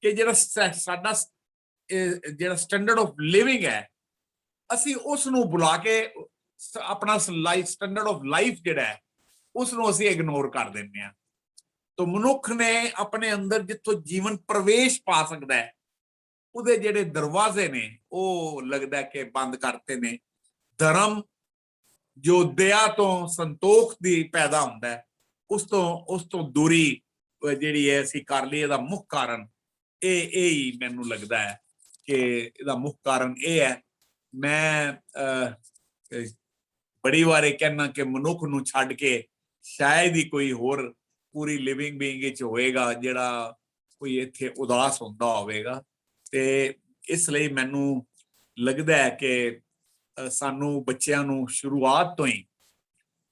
Speaker 1: कि जिहड़ा साडा जिहड़ा स्टैंडर्ड ऑफ लिविंग है, असीं उस नूं बुला के अपना लाइफ स्टैंडर्ड ऑफ लाइफ जिहड़ा है उस नूं असीं इग्नोर कर दिंदे हां। तो मनुख ने अपने अंदर जिथों जीवन प्रवेश पा सकता है, उहदे जिहड़े दरवाजे ने वो लगदा है कि बंद करते ने। धर्म जो दया तो संतोख दी पैदा हुंदा है, उस तो दूरी जिहड़ी है असीं कर लई, इहदा मुख कारण ये ही मैनूं लगदा है कि इहदा मुख कारण ये है। मैं बड़ी बार कहना कि मनुख नूं छड्ड के शायद ही कोई होर पूरी लिविंग बीइंग विच होएगा जिहड़ा कोई इत्थे उदास हुंदा होवेगा। ते इसलिए मैनूं लगदा है कि सानू बच्चों नूं शुरुआत तो ही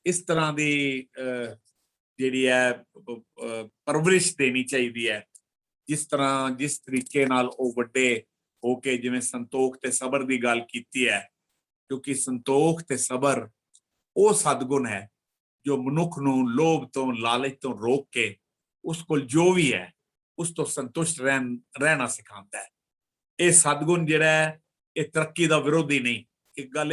Speaker 1: इस तरह की जिहड़ी है परवरिश देनी चाहिए है, जिस तरीके नाल ओ वड्डे होके जिवें संतोख ते सबर की गल कीती है, क्योंकि संतोख ते सबर वो सदगुण है जो मनुख नूं लोभ तो लालच तो रोक के उसको जो भी है उस तो संतुष्ट रहना सिखाता है। ये सदगुण जिहड़ा है ये तरक्की का विरोधी नहीं। एक गल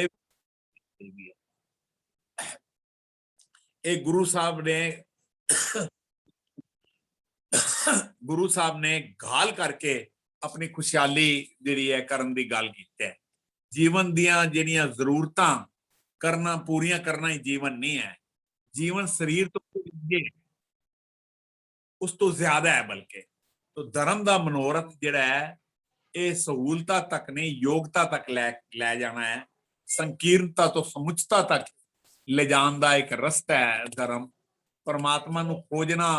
Speaker 1: ये गुरु साहब ने घाल करके अपनी खुशहाली जिहड़ी है करन दी गल कीती है। जीवन दियां जिहड़ियां जरूरतां करना पूरियां करना ही जीवन नहीं है, जीवन शरीर तो उस तो ज्यादा है। बल्कि तो धर्म का मनोरथ जिहड़ा है ये सहूलता तक नहीं, योग्यता तक लै जाना है, संकीर्णता तो समुचता तक ले जाने का एक रस्ता है धर्म। परमात्मा नूं खोजना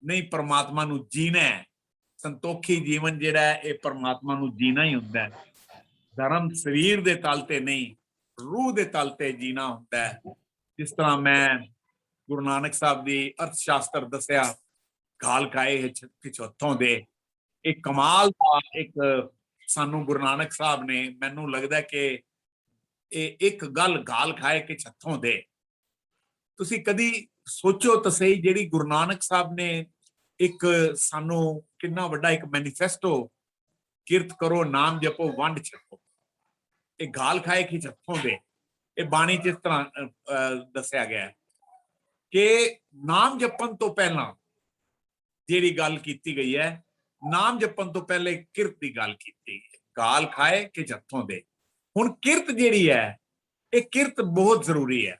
Speaker 1: नहीं, परमात्मा नूं जीना है। संतोखी जीवन जिहड़ा है ये परमात्मा नूं जीना ही हुंदा है। धर्म शरीर दे तल ते नहीं, रूह दे तल ते जीना हुंदा है। जिस तरह मैं गुरु नानक साहब की अर्थशास्त्र दसिया, गाल खाए पिछोथों दे, एक कमाल का एक सानू गुरु नानक साहब ने, मैनू लगता कि एक गल गाल खाए कि छत्थों दे। तुसी कदी सोचो तो सही, जिहड़ी गुरु नानक साहब ने एक सानू कितना वड्डा एक मैनीफेस्टो, किरत करो नाम जपो वंड छको, ये गाल खाए कि छत्थों दे, ये बाणी जिस तरह दसिया गया है कि नाम जपन तो पहला जिहड़ी गल कीती गई है, नाम जपन तो पहले किरत की गल की गई है, गाल खाए कि जत्थों दे। हुण किरत जिहड़ी है ये किरत बहुत जरूरी है।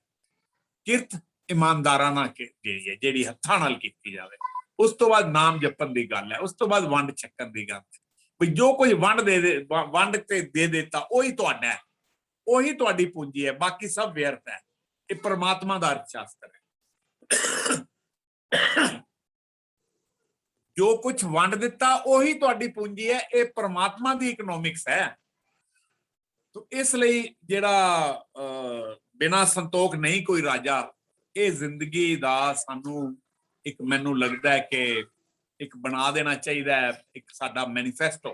Speaker 1: किरत ईमानदाराना जिहड़ी है, जिहड़ी हत्थां नाल कीती जावे, उस तो बाद नाम जपन की गल है, उस तो बाद वंड छकन की गल है। भी जो कोई वंड वंड ते दे देता वही तुहाडा है, वही तुहाडी पूंजी है, बाकी सब व्यर्थ है। ये परमात्मा दा अर्थशास्त्र है। जो कुछ वंड दिता वही तुहाडी पूंजी है, ये परमात्मा दी इकनोमिक्स है। तो इसलिए जिहड़ा बिना संतोख नहीं कोई राजा, ये जिंदगी दा सानू एक मैनू लगता है कि एक बना देना चाहिए, एक साडा मैनीफेस्टो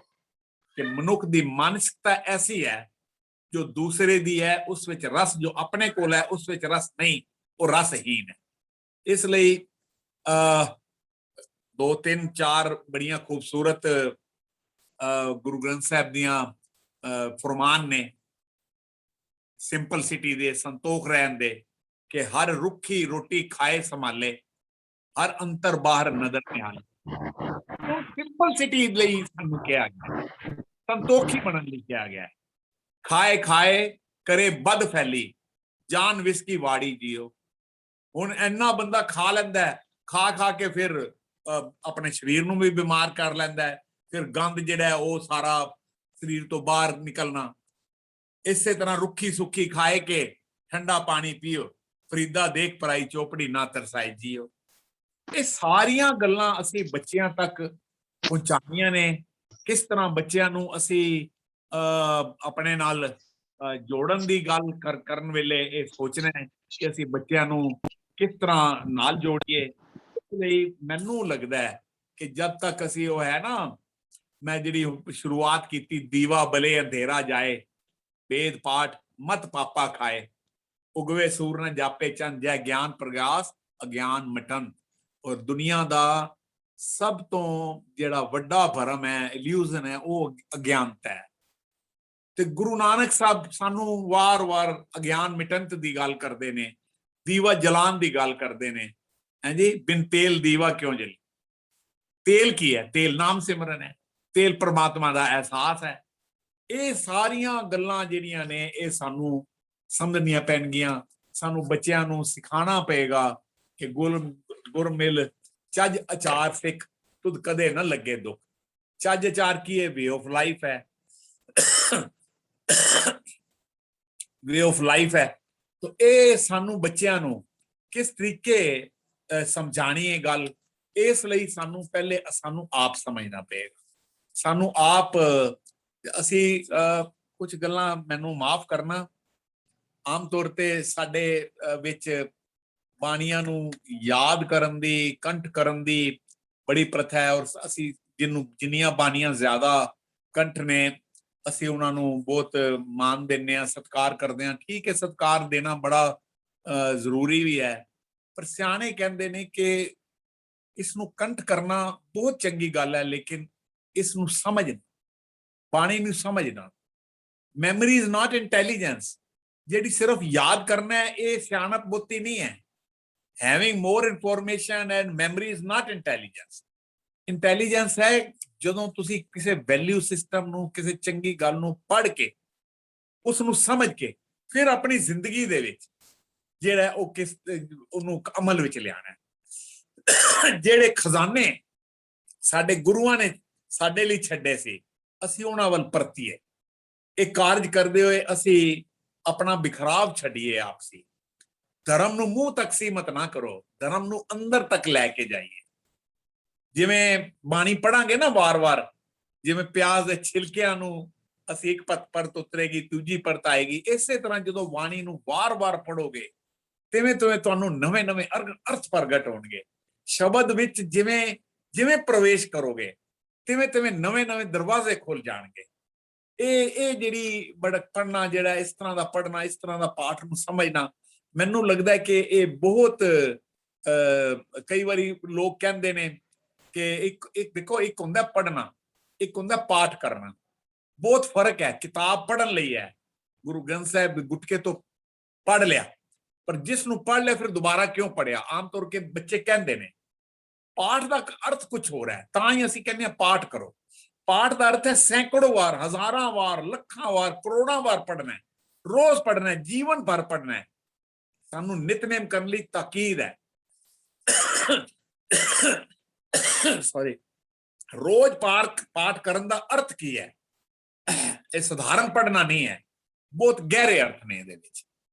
Speaker 1: कि मनुख दी मानसिकता ऐसी है जो दूसरे दी है उस विच रस, जो अपने कोल है उस विच रस नहीं, वो रसहीन है। इसलिए 2 3 4 बड़िया खूबसूरत गुरु ग्रंथ साहब दियां फरमान ने, सिंपलसिटी दे, संतोख रहन दे कि हर रुखी रोटी खाए संभाले, हर अंतर बाहर नजर निहाले। तो सिंपलसिटी लई सानू कहा गया, संतोखी बनन लई कहा गया है। खाए खाए करे बद फैली, ਜਾਨ ਵਿਸਕੀ ਵਾੜੀ ਜੀਓ। ਹੁਣ ਇੰਨਾ ਬੰਦਾ ਖਾ ਲੈਂਦਾ, ਖਾ ਖਾ ਕੇ ਫਿਰ ਆਪਣੇ ਸਰੀਰ ਨੂੰ ਵੀ ਬਿਮਾਰ ਕਰ ਲੈਂਦਾ ਹੈ, ਫਿਰ ਗੰਦ ਜਿਹੜਾ ਉਹ ਸਾਰਾ ਸਰੀਰ ਤੋਂ ਬਾਹਰ ਨਿਕਲਣਾ। ਇਸੇ ਤਰ੍ਹਾਂ ਰੁੱਖੀ ਸੁੱਖੀ ਖਾਏ ਕੇ ਠੰਡਾ ਪਾਣੀ ਪੀਓ, ਫਰੀਦਾ ਦੇਖ ਪਰਾਈ ਚੋਪੜੀ ਨਾ ਤਰਸਾਏ ਜੀਓ। ਇਹ ਸਾਰੀਆਂ ਗੱਲਾਂ ਅਸੀਂ ਬੱਚਿਆਂ ਤੱਕ ਪਹੁੰਚਾਉਣੀਆਂ ਨੇ। ਕਿਸ ਤਰ੍ਹਾਂ ਬੱਚਿਆਂ ਨੂੰ ਅਸੀਂ ਆਪਣੇ ਨਾਲ ਜੋੜਨ ਦੀ ਗੱਲ ਕਰਨ ਵੇਲੇ ਇਹ ਸੋਚਣਾ ਹੈ ਕਿ ਅਸੀਂ ਬੱਚਿਆਂ ਨੂੰ ਕਿਸ ਤਰ੍ਹਾਂ ਨਾਲ ਜੋੜੀਏ। ਇਸ ਲਈ ਮੈਨੂੰ ਲੱਗਦਾ ਹੈ ਕਿ ਜਦ ਤੱਕ ਅਸੀਂ ਉਹ ਹੈ ਨਾ, ਮੈਂ ਜਿਹੜੀ ਸ਼ੁਰੂਆਤ ਕੀਤੀ, ਦੀਵਾ ਬਲੇ ਅੰਧੇਰਾ ਜਾਏ, वेद पाठ मत पापा खाए, उगवे सूर न जापे चंद, जय ज्ञान प्रगास अज्ञान मटन। और दुनिया दा सब तो जेड़ा वड्डा भरम है, इल्यूजन है, वो अज्ञानता है। ते गुरु नानक साहब सानू वार वार अज्ञान मिटन दी गल करते ने, दीवा जलान दी गल करते ने। हैं जी, बिन तेल दीवा क्यों जली? तेल की है? तेल नाम सिमरन है, तेल परमात्मा का एहसास है। ਇਹ ਸਾਰੀਆਂ ਗੱਲਾਂ ਜਿਹੜੀਆਂ ਨੇ ਇਹ ਸਾਨੂੰ ਸਮਝਣੀਆਂ ਪੈਣਗੀਆਂ। ਸਾਨੂੰ ਬੱਚਿਆਂ ਨੂੰ ਸਿਖਾਉਣਾ ਪਏਗਾ ਕਿ ਗੁਰ ਮਿਲ ਚੱਜ ਅਚਾਰ ਸਿੱਖ, ਤੁਧ ਕਦੇ ਨਾ ਲੱਗੇ ਦੁੱਖ। ਚੱਜ ਅਚਾਰ ਕੀ ਹੈ? ਵੇ ਆਫ ਲਾਈਫ ਹੈ, ਵੇ ਆਫ ਲਾਈਫ ਹੈ। ਤਾਂ ਇਹ ਸਾਨੂੰ ਬੱਚਿਆਂ ਨੂੰ ਕਿਸ ਤਰੀਕੇ ਸਮਝਾਣੀ ਹੈ ਗੱਲ, ਇਸ ਲਈ ਸਾਨੂੰ ਪਹਿਲੇ ਸਾਨੂੰ ਆਪ ਸਮਝਣਾ ਪਏਗਾ। ਸਾਨੂੰ ਆਪ ਅਸੀਂ ਕੁਝ ਗੱਲਾਂ, ਮੈਨੂੰ ਮਾਫ ਕਰਨਾ, ਆਮ ਤੌਰ ਤੇ ਸਾਡੇ ਵਿੱਚ ਬਾਣੀਆਂ ਨੂੰ ਯਾਦ ਕਰਨ ਦੀ, ਕੰਠ ਕਰਨ ਦੀ ਬੜੀ ਪ੍ਰਥਾ ਹੈ। ਔਰ ਅਸੀਂ ਜਿੰਨੀਆਂ ਬਾਣੀਆਂ ਜ਼ਿਆਦਾ ਕੰਠ ਨੇ, ਅਸੀਂ ਉਹਨਾਂ ਨੂੰ ਬਹੁਤ ਮਾਣ ਦਿੰਦੇ ਹਾਂ, ਸਤਿਕਾਰ ਕਰਦੇ ਹਾਂ। ਠੀਕ ਹੈ, ਸਤਿਕਾਰ ਦੇਣਾ ਬੜਾ ਜ਼ਰੂਰੀ ਵੀ ਹੈ, ਪਰ ਸਿਆਣੇ ਕਹਿੰਦੇ ਨੇ ਕਿ ਇਸ ਨੂੰ ਕੰਠ ਕਰਨਾ ਬਹੁਤ ਚੰਗੀ ਗੱਲ ਹੈ, ਲੇਕਿਨ ਇਸ ਨੂੰ ਸਮਝਣਾ, ਬਾਣੀ ਨੂੰ ਸਮਝਣਾ। Memory is not intelligence. ਜਿਹੜੀ ਸਿਰਫ ਯਾਦ ਕਰਨਾ ਹੈ, ਇਹ ਸਿਆਣਪ ਬੁੱਧੀ ਨਹੀਂ ਹੈ। Having more information and memory is not intelligence. Intelligence ਹੈ ਜਦੋਂ ਤੁਸੀਂ ਕਿਸੇ ਵੈਲਿਊ ਸਿਸਟਮ ਨੂੰ, ਕਿਸੇ ਚੰਗੀ ਗੱਲ ਨੂੰ ਪੜ੍ਹ ਕੇ, ਉਸ ਨੂੰ ਸਮਝ ਕੇ, ਫਿਰ ਆਪਣੀ ਜ਼ਿੰਦਗੀ ਦੇ ਵਿੱਚ ਜਿਹੜਾ ਉਹ ਉਹਨੂੰ ਅਮਲ ਵਿੱਚ ਲਿਆਣਾ ਹੈ। ਜਿਹੜੇ ਖਜ਼ਾਨੇ ਸਾਡੇ ਗੁਰੂਆਂ ਨੇ ਸਾਡੇ ਲਈ ਛੱਡੇ ਸੀ, ਅਸੀਂ ਉਹਨਾਂ ਵੱਲ ਪਰਤੀਏ। ਇਹ ਕਾਰਜ ਕਰਦੇ ਹੋਏ ਅਸੀਂ ਆਪਣਾ ਬਿਖਰਾਵ ਛੱਡੀਏ ਆਪਸੀ। ਧਰਮ ਨੂੰ ਮੂੰਹ ਤੱਕ ਸੀਮਤ ਨਾ ਕਰੋ, ਧਰਮ ਨੂੰ ਅੰਦਰ ਤੱਕ ਲੈ ਕੇ ਜਾਈਏ। ਜਿਵੇਂ ਬਾਣੀ ਪੜਾਂਗੇ ਨਾ ਵਾਰ-ਵਾਰ, ਜਿਵੇਂ ਪਿਆਜ਼ ਦੇ ਛਿਲਕਿਆਂ ਨੂੰ ਅਸੀਂ ਇੱਕ ਪਰਤ ਉਤਰੇਗੀ, ਦੂਜੀ ਪਰਤ ਆਏਗੀ, ਇਸੇ ਤਰ੍ਹਾਂ ਜਦੋਂ ਬਾਣੀ ਨੂੰ ਵਾਰ-ਵਾਰ ਪੜੋਗੇ, ਤਿਵੇਂ ਤੁਹਾਨੂੰ ਨਵੇਂ-ਨਵੇਂ ਅਰਥ ਪ੍ਰਗਟ ਹੋਣਗੇ। ਸ਼ਬਦ ਵਿੱਚ ਜਿਵੇਂ ਜਿਵੇਂ ਪ੍ਰਵੇਸ਼ ਕਰੋਗੇ, ਤਿਵੇਂ ਨਵੇਂ-ਨਵੇਂ ਦਰਵਾਜ਼ੇ ਖੁੱਲ ਜਾਣਗੇ। ਇਹ ਜਿਹੜੀ ਪੜ੍ਹਨਾ, ਜਿਹੜਾ ਇਸ ਤਰ੍ਹਾਂ ਦਾ ਪੜ੍ਹਨਾ, ਇਸ ਤਰ੍ਹਾਂ ਦਾ ਪਾਠ ਨੂੰ ਸਮਝਣਾ, ਮੈਨੂੰ ਲੱਗਦਾ ਹੈ ਕਿ ਇਹ ਬਹੁਤ ਕਈ ਵਾਰੀ ਲੋਕ ਕਹਿੰਦੇ ਨੇ ਕਿ ਇੱਕ ਦੇਖੋ, ਇੱਕ ਹੁੰਦਾ ਪੜ੍ਹਨਾ, ਇੱਕ ਹੁੰਦਾ ਪਾਠ ਕਰਨਾ। ਬਹੁਤ ਫਰਕ ਹੈ। ਕਿਤਾਬ ਪੜ੍ਹਨ ਲਈ ਹੈ, ਗੁਰੂ ਗ੍ਰੰਥ ਸਾਹਿਬ ਗੁਟਕੇ ਤੋਂ ਪੜ੍ਹ ਲਿਆ, ਪਰ ਜਿਸ ਨੂੰ ਪੜ੍ਹ ਲਿਆ ਫਿਰ ਦੁਬਾਰਾ ਕਿਉਂ ਪੜ੍ਹਿਆ? ਆਮ ਤੌਰ ਕੇ ਬੱਚੇ ਕਹਿੰਦੇ ਨੇ। ਪਾਠ ਦਾ ਅਰਥ ਕੁਝ ਹੋਰ ਹੈ, ਤਾਂ ਹੀ ਅਸੀਂ ਕਹਿੰਦੇ ਹਾਂ ਪਾਠ ਕਰੋ। ਪਾਠ ਦਾ ਅਰਥ ਹੈ ਸੈਂਕੜੋਂ ਵਾਰ, ਹਜ਼ਾਰਾਂ ਵਾਰ, ਲੱਖਾਂ ਵਾਰ, ਕਰੋੜਾਂ ਵਾਰ ਪੜ੍ਹਨਾ ਹੈ, ਰੋਜ਼ ਪੜ੍ਹਨਾ ਹੈ, ਜੀਵਨ ਭਰ ਪੜ੍ਹਨਾ ਹੈ। ਸਾਨੂੰ ਨਿਤਨੇਮ ਕਰਨ ਲਈ ਤਾਕੀਦ ਹੈ। ਸੌਰੀ, ਰੋਜ਼ ਪਾਠ ਕਰਨ ਦਾ ਅਰਥ ਕੀ ਹੈ? ਇਹ ਸਧਾਰਨ ਪੜ੍ਹਨਾ ਨਹੀਂ ਹੈ, ਬਹੁਤ ਗਹਿਰੇ ਅਰਥ ਨੇ ਇਹਦੇ ਵਿੱਚ,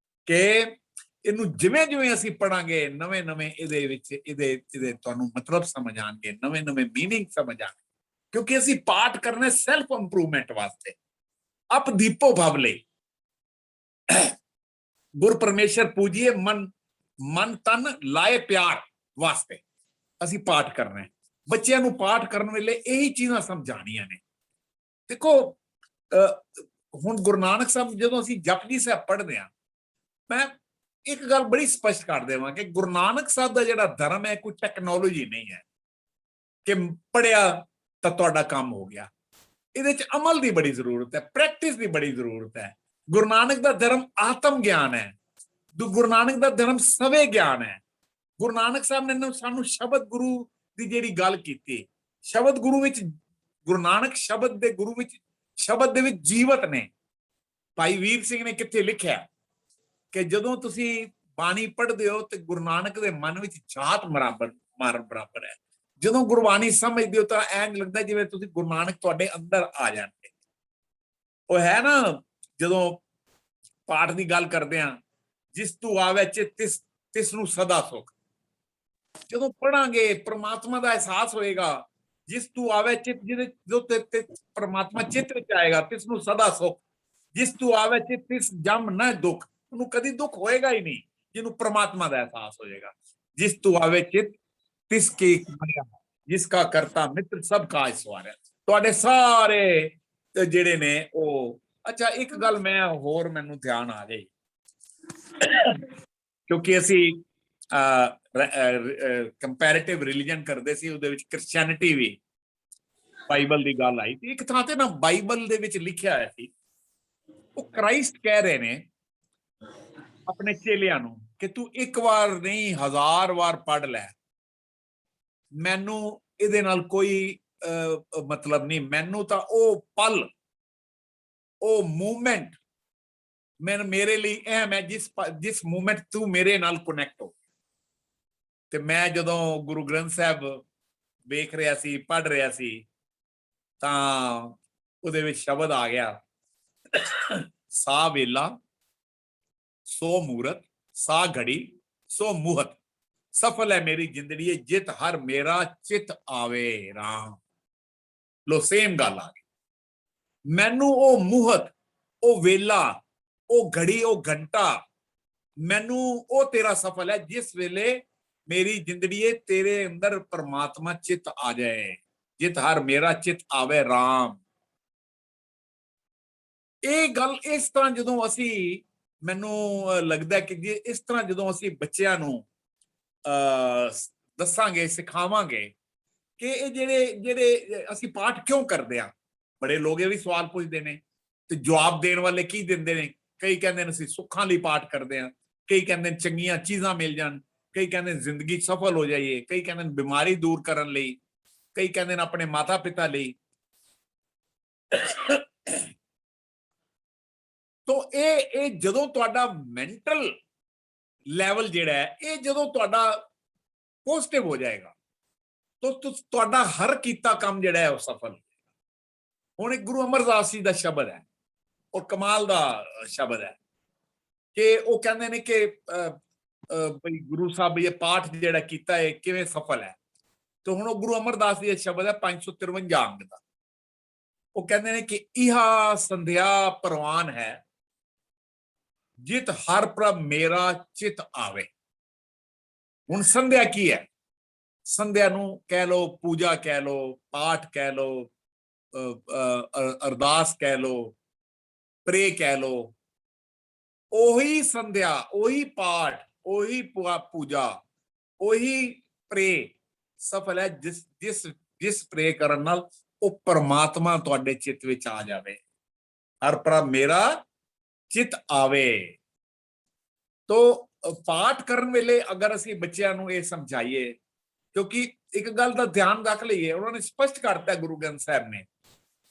Speaker 1: ਕਿ ਇਹਨੂੰ ਜਿਵੇਂ ਅਸੀਂ ਪੜਾਂਗੇ, ਨਵੇਂ ਇਹਦੇ ਵਿੱਚ ਇਹਦੇ ਤੁਹਾਨੂੰ ਮਤਲਬ ਸਮਝ ਆਣਗੇ, ਨਵੇਂ ਮੀਨਿੰਗ ਸਮਝ ਆਣਗੇ। ਕਿਉਂਕਿ ਅਸੀਂ ਪਾਠ ਕਰਨਾ ਸੈਲਫ ਇੰਪਰੂਵਮੈਂਟ ਵਾਸਤੇ, ਅਪ ਦੀਪੋ ਭਵ ਲਈ। ਗੁਰ ਪਰਮੇਸ਼ਰ ਪੂਜੀਏ, ਮਨ ਤਨ ਲਾਏ ਪਿਆਰ ਵਾਸਤੇ ਅਸੀਂ ਪਾਠ ਕਰਨਾ ਹੈ। ਬੱਚਿਆਂ ਨੂੰ ਪਾਠ ਕਰਨ ਵੇਲੇ ਇਹੀ ਚੀਜ਼ਾਂ ਸਮਝਾਣੀਆਂ ਨੇ। ਦੇਖੋ, ਹੁਣ ਗੁਰੂ ਨਾਨਕ ਸਾਹਿਬ ਜਦੋਂ ਅਸੀਂ ਜਪਜੀ ਸਾਹਿਬ ਪੜ੍ਹਦੇ ਹਾਂ, ਮੈਂ ਇੱਕ ਗੱਲ ਬੜੀ ਸਪਸ਼ਟ ਕਰ ਦੇਵਾਂ ਕਿ ਗੁਰੂ ਨਾਨਕ ਸਾਹਿਬ ਦਾ ਜਿਹੜਾ ਧਰਮ ਹੈ, ਕੋਈ ਟੈਕਨੋਲੋਜੀ ਨਹੀਂ ਹੈ ਕਿ ਪੜ੍ਹਿਆ ਤਾਂ ਤੁਹਾਡਾ ਕੰਮ ਹੋ ਗਿਆ। ਇਹਦੇ ਚ ਅਮਲ ਦੀ ਬੜੀ ਜ਼ਰੂਰਤ ਹੈ, ਪ੍ਰੈਕਟਿਸ ਦੀ ਬੜੀ ਜ਼ਰੂਰਤ ਹੈ। ਗੁਰੂ ਨਾਨਕ ਦਾ ਧਰਮ ਆਤਮ ਗਿਆਨ ਹੈ, ਗੁਰੂ ਨਾਨਕ ਦਾ ਧਰਮ ਸਵੇ ਗਿਆਨ ਹੈ। ਗੁਰੂ ਨਾਨਕ ਸਾਹਿਬ ਨੇ ਸਾਨੂੰ ਸ਼ਬਦ ਗੁਰੂ ਦੀ ਜਿਹੜੀ ਗੱਲ ਕੀਤੀ, ਸ਼ਬਦ ਗੁਰੂ ਵਿੱਚ, ਗੁਰੂ ਨਾਨਕ ਸ਼ਬਦ ਦੇ ਗੁਰੂ ਵਿੱਚ, ਸ਼ਬਦ ਦੇ ਵਿੱਚ ਜੀਵਤ ਨੇ। ਭਾਈ ਵੀਰ ਸਿੰਘ ਨੇ ਕਿੱਥੇ ਲਿਖਿਆ ਕਿ ਜਦੋਂ ਤੁਸੀਂ ਬਾਣੀ ਪੜ੍ਹਦੇ ਹੋ ਤੇ ਗੁਰੂ ਨਾਨਕ ਦੇ ਮਨ ਵਿੱਚ ਝਾਤ ਬਰਾਬਰ ਹੈ। ਜਦੋਂ ਗੁਰਬਾਣੀ ਸਮਝਦੇ ਹੋ ਤਾਂ ਐਂ ਲੱਗਦਾ ਜਿਵੇਂ ਤੁਸੀਂ ਗੁਰੂ ਨਾਨਕ ਤੁਹਾਡੇ ਅੰਦਰ ਆ ਜਾਣਗੇ। ਉਹ ਹੈ ਨਾ, ਜਦੋਂ ਪਾਠ ਦੀ ਗੱਲ ਕਰਦੇ ਆ, ਜਿਸ ਤੂੰ ਆਵੇ ਚਿਤ ਤਿਸ ਨੂੰ ਸਦਾ ਸੁਖ। ਜਦੋਂ ਪੜਾਂਗੇ ਪ੍ਰਮਾਤਮਾ ਦਾ ਅਹਿਸਾਸ ਹੋਏਗਾ, ਜਿਸ ਤੂੰ ਆਵੇ ਚਿਤ, ਜਿਹਦੇ ਜੋ ਤੇ ਪ੍ਰਮਾਤਮਾ ਚਿੱਤ ਵਿੱਚ ਆਏਗਾ, ਤਿਸ ਨੂੰ ਸਦਾ ਸੁਖ। ਜਿਸ ਤੂੰ ਆਵੇ ਚਿਤ ਤਿਸ ਜਮ ਨਾ ਦੁੱਖ, ਉਹਨੂੰ ਕਦੀ ਦੁੱਖ ਹੋਏਗਾ ਹੀ ਨਹੀਂ ਜਿਹਨੂੰ ਪ੍ਰਮਾਤਮਾ ਦਾ ਅਹਿਸਾਸ ਹੋ ਜਾਏਗਾ। ਜਿਸ ਤੂੰ ਆਵੇ ਚਿਤ ਤਿਸ ਕੀ ਮਾਇਆ, ਜਿਸ ਕਾ ਕਰਤਾ ਮਿੱਤਰ ਸਭ ਕਾਜ ਸਵਾਰਿਆ। ਤੁਹਾਡੇ ਸਾਰੇ ਜਿਹੜੇ ਨੇ ਉਹ, ਅੱਛਾ ਇੱਕ ਗੱਲ ਮੈਂ ਹੋਰ ਮੈਨੂੰ ਧਿਆਨ ਆ ਗਈ, ਕਿਉਂਕਿ ਅਸੀਂ ਕੰਪੈਰੀਟਿਵ ਰਿਲੀਜਨ ਕਰਦੇ ਸੀ, ਉਹਦੇ ਵਿੱਚ ਕ੍ਰਿਸਚੀਅਨਿਟੀ ਵੀ ਬਾਈਬਲ ਦੀ ਗੱਲ ਆਈ ਤੇ ਇੱਕ ਥਾਂ ਤੇ ਨਾ ਬਾਈਬਲ ਦੇ ਵਿੱਚ ਲਿਖਿਆ ਹੋਇਆ ਸੀ, ਉਹ ਕ੍ਰਾਈਸਟ ਕਹਿ ਰਹੇ ਨੇ ਆਪਣੇ ਚੇਲਿਆਂ ਨੂੰ ਕਿ ਤੂੰ ਇੱਕ ਵਾਰ ਨਹੀਂ 1000 ਵਾਰ ਪੜ੍ਹ ਲੈ, ਮੈਨੂੰ ਇਹਦੇ ਨਾਲ ਕੋਈ ਮਤਲਬ ਨਹੀਂ। ਮੈਨੂੰ ਤਾਂ ਉਹ ਪਲ, ਉਹ ਮੂਵਮੈਂਟ ਮੇਰੇ ਲਈ ਅਹਿਮ ਹੈ, ਜਿਸ ਮੂਵਮੈਂਟ ਤੂੰ ਮੇਰੇ ਨਾਲ ਕਨੈਕਟ ਹੋ। ਤੇ ਮੈਂ ਜਦੋਂ ਗੁਰੂ ਗ੍ਰੰਥ ਸਾਹਿਬ ਵੇਖ ਰਿਹਾ ਸੀ, ਪੜ੍ਹ ਰਿਹਾ ਸੀ, ਤਾਂ ਉਹਦੇ ਵਿੱਚ ਸ਼ਬਦ ਆ ਗਿਆ, ਸਾ ਵੇਲਾ ਸੋ ਮੂਰਤ, ਸਾ ਘੜੀ ਸੋ ਮੂਹਤ, ਸਫਲ ਹੈ ਮੇਰੀ ਜ਼ਿੰਦੜੀ ਜਿਤ ਹਰ ਮੇਰਾ ਚਿਤ ਆਵੇ ਰਾਮ। ਲੋ ਸੇਮ ਗੱਲ ਆ ਗਈ। ਮੈਨੂੰ ਉਹ ਮੂਹਤ, ਉਹ ਵੇਲਾ, ਉਹ ਘੜੀ, ਉਹ ਘੰਟਾ, ਮੈਨੂੰ ਉਹ ਤੇਰਾ ਸਫਲ ਹੈ ਜਿਸ ਵੇਲੇ ਮੇਰੀ ਜ਼ਿੰਦੜੀ ਤੇਰੇ ਅੰਦਰ ਪਰਮਾਤਮਾ ਚਿਤ ਆ ਜਾਏ, ਜਿਤ ਹਰ ਮੇਰਾ ਚਿਤ ਆਵੇ ਰਾਮ। ਇਹ ਗੱਲ ਇਸ ਤਰ੍ਹਾਂ ਜਦੋਂ ਅਸੀਂ, ਮੈਨੂੰ ਲੱਗਦਾ ਕਿ ਜੇ ਇਸ ਤਰ੍ਹਾਂ ਜਦੋਂ ਅਸੀਂ ਬੱਚਿਆਂ ਨੂੰ ਦੱਸਾਂਗੇ, ਸਿਖਾਵਾਂਗੇ ਕਿ ਇਹ ਜਿਹੜੇ ਅਸੀਂ ਪਾਠ ਕਿਉਂ ਕਰਦੇ ਆ। ਬੜੇ ਲੋਕ ਇਹ ਵੀ ਸਵਾਲ ਪੁੱਛਦੇ ਨੇ ਤੇ ਜਵਾਬ ਦੇਣ ਵਾਲੇ ਕੀ ਦਿੰਦੇ ਨੇ। ਕਈ ਕਹਿੰਦੇ ਨੇ ਅਸੀਂ ਸੁੱਖਾਂ ਲਈ ਪਾਠ ਕਰਦੇ ਆ, ਕਈ ਕਹਿੰਦੇ ਨੇ ਚੰਗੀਆਂ ਚੀਜ਼ਾਂ ਮਿਲ ਜਾਣ, ਕਈ ਕਹਿੰਦੇ ਨੇ ਜ਼ਿੰਦਗੀ ਸਫਲ ਹੋ ਜਾਈਏ, ਕਈ ਕਹਿੰਦੇ ਨੇ ਬਿਮਾਰੀ ਦੂਰ ਕਰਨ ਲਈ, ਕਈ ਕਹਿੰਦੇ ਨੇ ਆਪਣੇ ਮਾਤਾ ਪਿਤਾ ਲਈ। ਤੋ ਇਹ ਜਦੋਂ ਤੁਹਾਡਾ ਮੈਂਟਲ ਲੈਵਲ ਜਿਹੜਾ ਹੈ, ਇਹ ਜਦੋਂ ਤੁਹਾਡਾ ਪੋਜ਼ਿਟਿਵ ਹੋ ਜਾਏਗਾ ਤਾਂ ਤੁਹਾਡਾ ਹਰ ਕੀਤਾ ਕੰਮ ਜਿਹੜਾ ਹੈ ਉਹ ਸਫਲ। ਹੁਣ ਇੱਕ ਗੁਰੂ ਅਮਰਦਾਸ ਜੀ ਦਾ ਸ਼ਬਦ ਹੈ, ਔਰ ਕਮਾਲ ਦਾ ਸ਼ਬਦ ਹੈ ਕਿ ਉਹ ਕਹਿੰਦੇ ਨੇ ਕਿ ਭਈ ਗੁਰੂ ਸਾਹਿਬ ਇਹ ਪਾਠ ਜਿਹੜਾ ਕੀਤਾ ਹੈ ਕਿਵੇਂ ਸਫਲ ਹੈ। ਤੇ ਹੁਣ ਉਹ ਗੁਰੂ ਅਮਰਦਾਸ ਜੀ ਦਾ ਸ਼ਬਦ ਹੈ 553 ਅੰਗ ਦਾ। ਉਹ ਕਹਿੰਦੇ ਨੇ ਕਿ ਇਹਾ ਸੰਧਿਆ ਪ੍ਰਵਾਨ ਹੈ, ਜਿਤ ਹਰ ਪ੍ਰਭ ਮੇਰਾ ਚਿਤ ਆਵੇ। ਹੁਣ ਸੰਧਿਆ ਕੀ ਹੈ? ਸੰਧਿਆ ਨੂੰ ਕਹਿ ਲੋ, ਪੂਜਾ ਕਹਿ ਲੋ, ਪਾਠ ਕਹਿ ਲੋ, ਅਰਦਾਸ ਕਹਿ ਲੋ, ਪ੍ਰੇ ਕਹਿ ਲੋ। ਉਹੀ ਸੰਧਿਆ, ਉਹੀ ਪਾਠ, ਉਹੀ ਪੂਜਾ, ਉਹੀ ਪ੍ਰੇ ਸਫਲ ਹੈ ਜਿਸ ਪ੍ਰੇ ਕਰਨ ਨਾਲ ਉਹ ਪਰਮਾਤਮਾ ਤੁਹਾਡੇ ਚਿੱਤ ਵਿੱਚ ਆ ਜਾਵੇ। ਹਰ ਪ੍ਰਭ ਮੇਰਾ ਚਿਤ ਆਵੇ। ਤੋ ਪਾਠ ਕਰਨ ਵੇਲੇ ਅਗਰ ਅਸੀਂ ਬੱਚਿਆਂ ਨੂੰ ਇਹ ਸਮਝਾਈਏ, ਕਿਉਂਕਿ ਇੱਕ ਗੱਲ ਦਾ ਧਿਆਨ ਰੱਖ ਲਈਏ, ਉਹਨਾਂ ਨੇ ਸਪਸ਼ਟ ਕਰਤਾ ਗੁਰੂ ਗ੍ਰੰਥ ਸਾਹਿਬ ਨੇ,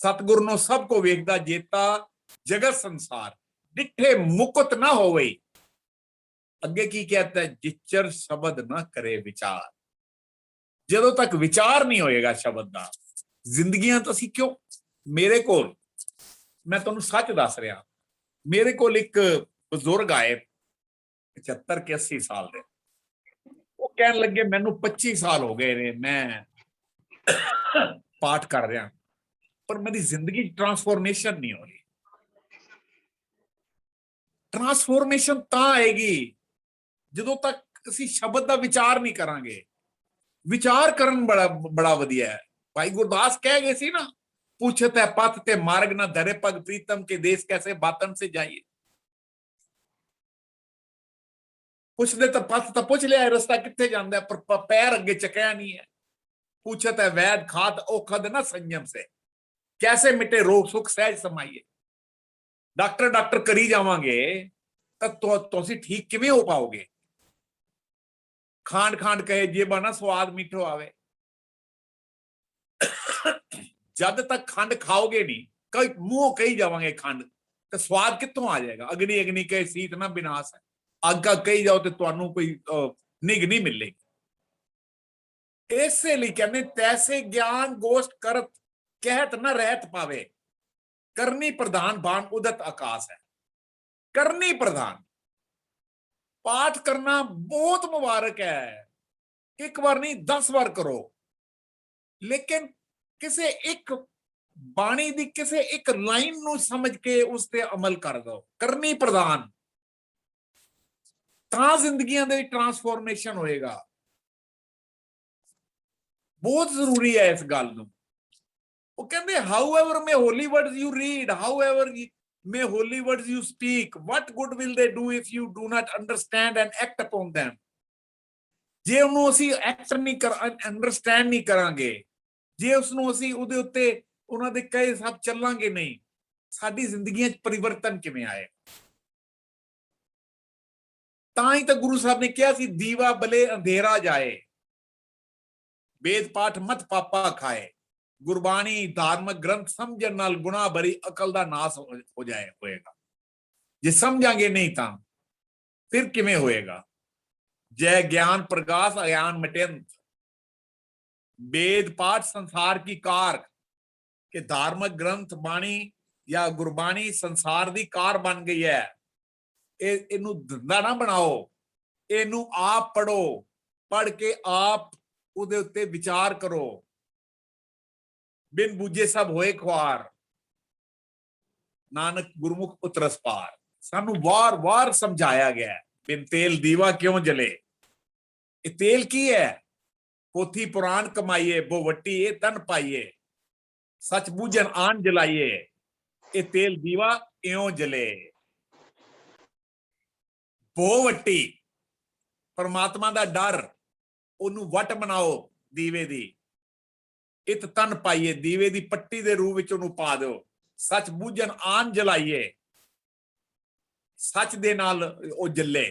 Speaker 1: ਸਤਿਗੁਰ ਨੂੰ ਸਭ ਕੋ ਵੇਖਦਾ ਜੇਤਾ ਜਗਤ ਸੰਸਾਰ, ਡਿੱਠੇ ਮੁਕਤ ਨਾ ਹੋਵੇ। ਅੱਗੇ ਕੀ कहता है, ਜਿਚਰ ਸ਼ਬਦ ਨਾ ਕਰੇ ਵਿਚਾਰ। ਜਦੋਂ ਤੱਕ ਵਿਚਾਰ ਨਹੀਂ ਹੋਏਗਾ ਸ਼ਬਦ ਦਾ, ਜ਼ਿੰਦਗੀਆਂ ਤਾਂ ਅਸੀਂ ਕਿਉਂ। ਮੇਰੇ ਕੋਲ, ਮੈਂ ਤੁਹਾਨੂੰ ਸੱਚ ਦੱਸ ਰਿਹਾ, ਮੇਰੇ ਕੋਲ ਇੱਕ ਬਜ਼ੁਰਗ ਆਏ 75 ਕੇ 80 ਸਾਲ ਦੇ। ਉਹ ਕਹਿਣ ਲੱਗੇ ਮੈਨੂੰ 25 ਸਾਲ ਹੋ ਗਏ ਨੇ ਮੈਂ ਪਾਠ ਕਰ ਰਿਹਾ, ਪਰ ਮੇਰੀ ਜ਼ਿੰਦਗੀ ਟ੍ਰਾਂਸਫੋਰਮੇਸ਼ਨ ਨਹੀਂ ਹੋ ਰਹੀ। ਟ੍ਰਾਂਸਫੋਰਮੇਸ਼ਨ ਤਾਂ ਆਏਗੀ ਜਦੋਂ ਤੱਕ ਅਸੀਂ ਸ਼ਬਦ ਦਾ ਵਿਚਾਰ ਨਹੀਂ ਕਰਾਂਗੇ। ਵਿਚਾਰ ਕਰਨ ਬੜਾ ਵਧੀਆ ਹੈ। ਭਾਈ ਗੁਰਦਾਸ ਕਹਿ ਗਏ ਸੀ ਨਾ, ਪੁੱਛਤ ਹੈ ਪਥ ਤੇ ਮਾਰਗ ਨਾ ਧਰੇ ਪਗ, ਪ੍ਰੀਤਮ ਕੇ ਦੇਸ਼ ਕੈਸੇ ਬਾਤਨ ਸੇ ਜਾਈਏ। ਪੁੱਛਦੇ ਤਾਂ ਪਥ ਤਾਂ ਪੁੱਛ ਲਿਆ, ਰਸਤਾ ਕਿੱਥੇ ਜਾਂਦਾ, ਪਰ ਪੈਰ ਅੱਗੇ ਚੱਕਿਆ ਨਹੀਂ ਹੈ। ਪੁੱਛਤ ਹੈ ਵੈਦ ਖਾਤ ਔਖਦ ਨਾ ਸੰयम ਸੇ, ਕੈਸੇ ਮਿਟੇ ਰੋਗ ਸੁਖ ਸਹਿਜ ਸਮਾਈਏ। ਡਾਕਟਰ ਕਰੀ ਜਾਵਾਂਗੇ ਤਾਂ ਤੁਸੀਂ ਠੀਕ ਕਿਵੇਂ ਹੋ ਪਾਓਗੇ। ਖਾਂਡ ਕਹੇ ਜੇਬਾ ਨਾ ਸਵਾਦ ਮਿੱਠੋ ਆਵੇ। ਜਦ ਤੱਕ ਖੰਡ ਖਾਓਗੇ ਨਹੀਂ, ਕਈ ਮੂੰਹੋਂ ਕਹੀ ਜਾਵਾਂਗੇ ਖੰਡ, ਤੇ ਸਵਾਦ ਕਿੱਥੋਂ ਆ ਜਾਏਗਾ। ਅਗਨੀ ਕਹੇ ਸੀਤ ਨਾ ਵਿਨਾਸ਼ ਹੈ। आगा कही जाओ तो तुहानू कोई निग नहीं मिलेगी। इसे लिए कहते तैसे ज्ञान गोष्ठ करत कहत न रहत पावे, करनी प्रधान बाण उदत आकाश है। करनी प्रधान पाठ करना बहुत मुबारक है, एक बार नहीं 10 बार करो, लेकिन किसी एक बाणी दी किसी एक लाइन नू समझ के उस ते अमल कर दो। करनी प्रधान तां जिंदगियां दे ट्रांसफॉर्मेशन होएगा। बहुत जरूरी है इस गल नू। वो कहते however may holy words you read, however may holy words you speak, what good will they do if you do not understand and act upon them. जे ਉਹਨੂੰ ਅਸੀਂ ਐਕਟ ਨਹੀਂ ਕਰ ਅੰਡਰਸਟੈਂਡ ਨਹੀਂ ਕਰਾਂਗੇ, ਜੇ ਉਸ ਨੂੰ ਅਸੀਂ ਉਹਦੇ ਉੱਤੇ ਉਹਨਾਂ ਦੇ ਕਹੇ ਸਭ ਚੱਲਾਂਗੇ ਨਹੀਂ, ਸਾਡੀ ਜ਼ਿੰਦਗੀਆਂ 'ਚ ਪਰਿਵਰਤਨ ਕਿਵੇਂ ਆਏ? ਤਾਂ ਹੀ ਤਾਂ ਗੁਰੂ ਸਾਹਿਬ ਨੇ ਕਿਹਾ ਸੀ ਦੀਵਾ ਬਲੇ ਅੰਧੇਰਾ ਜਾਏ, वेद पाठ मत पापा खाए, गुरबाणी धार्मिक ग्रंथ समझण नाल गुना भरी अकल दा नाश हो जाए होएगा। जे समझांगे नहीं तां फिर किवें होएगा? जय ज्ञान प्रकाश अज्ञान मिटेंत। वेद पाठ संसार की कार के धार्मिक ग्रंथ बाणी या गुरबाणी संसार दी कार बन गई है। इनू धंधा ना बनाओ, इनू आप पढ़ो, पढ़ के आप ਉਹਦੇ ਉੱਤੇ ਵਿਚਾਰ ਕਰੋ। ਬਿਨ ਬੂਝੇ ਸਭ ਹੋਏ ਖੁਆਰ, ਨਾਨਕ ਗੁਰਮੁਖ ਉਤਰਸ ਪਾਰ। ਸਾਨੂੰ ਵਾਰ-ਵਾਰ ਸਮਝਾਇਆ ਗਿਆ ਬਿਨ ਤੇਲ ਦੀਵਾ ਕਿਉਂ ਜਲੇ। ਇਹ ਤੇਲ ਕੀ ਹੈ? ਪੋਥੀ ਪੁਰਾਣ ਕਮਾਈਏ, ਬੋ ਵੱਟੀ ਇਹ ਤਨ ਪਾਈਏ, ਸੱਚ ਬੂਝਣ ਆਨ ਜਲਾਈਏ, ਇਹ ਤੇਲ ਦੀਵਾ ਇਉਂ ਜਲੇ। ਬੋ ਵੱਟੀ ਪਰਮਾਤਮਾ ਦਾ ਡਰ, ਉਹਨੂੰ ਵਟ ਬਣਾਓ ਦੀਵੇ ਦੀ। ਇਤ ਤਨ ਪਾਈਏ, ਦੀਵੇ ਦੀ ਪੱਟੀ ਦੇ ਰੂਪ ਵਿੱਚ ਉਹਨੂੰ ਪਾ ਦਿਓ। ਸੱਚ ਬੂਝਣ ਆਨ ਜਲਾਈਏ, ਸੱਚ ਦੇ ਨਾਲ ਉਹ ਜਲੇ।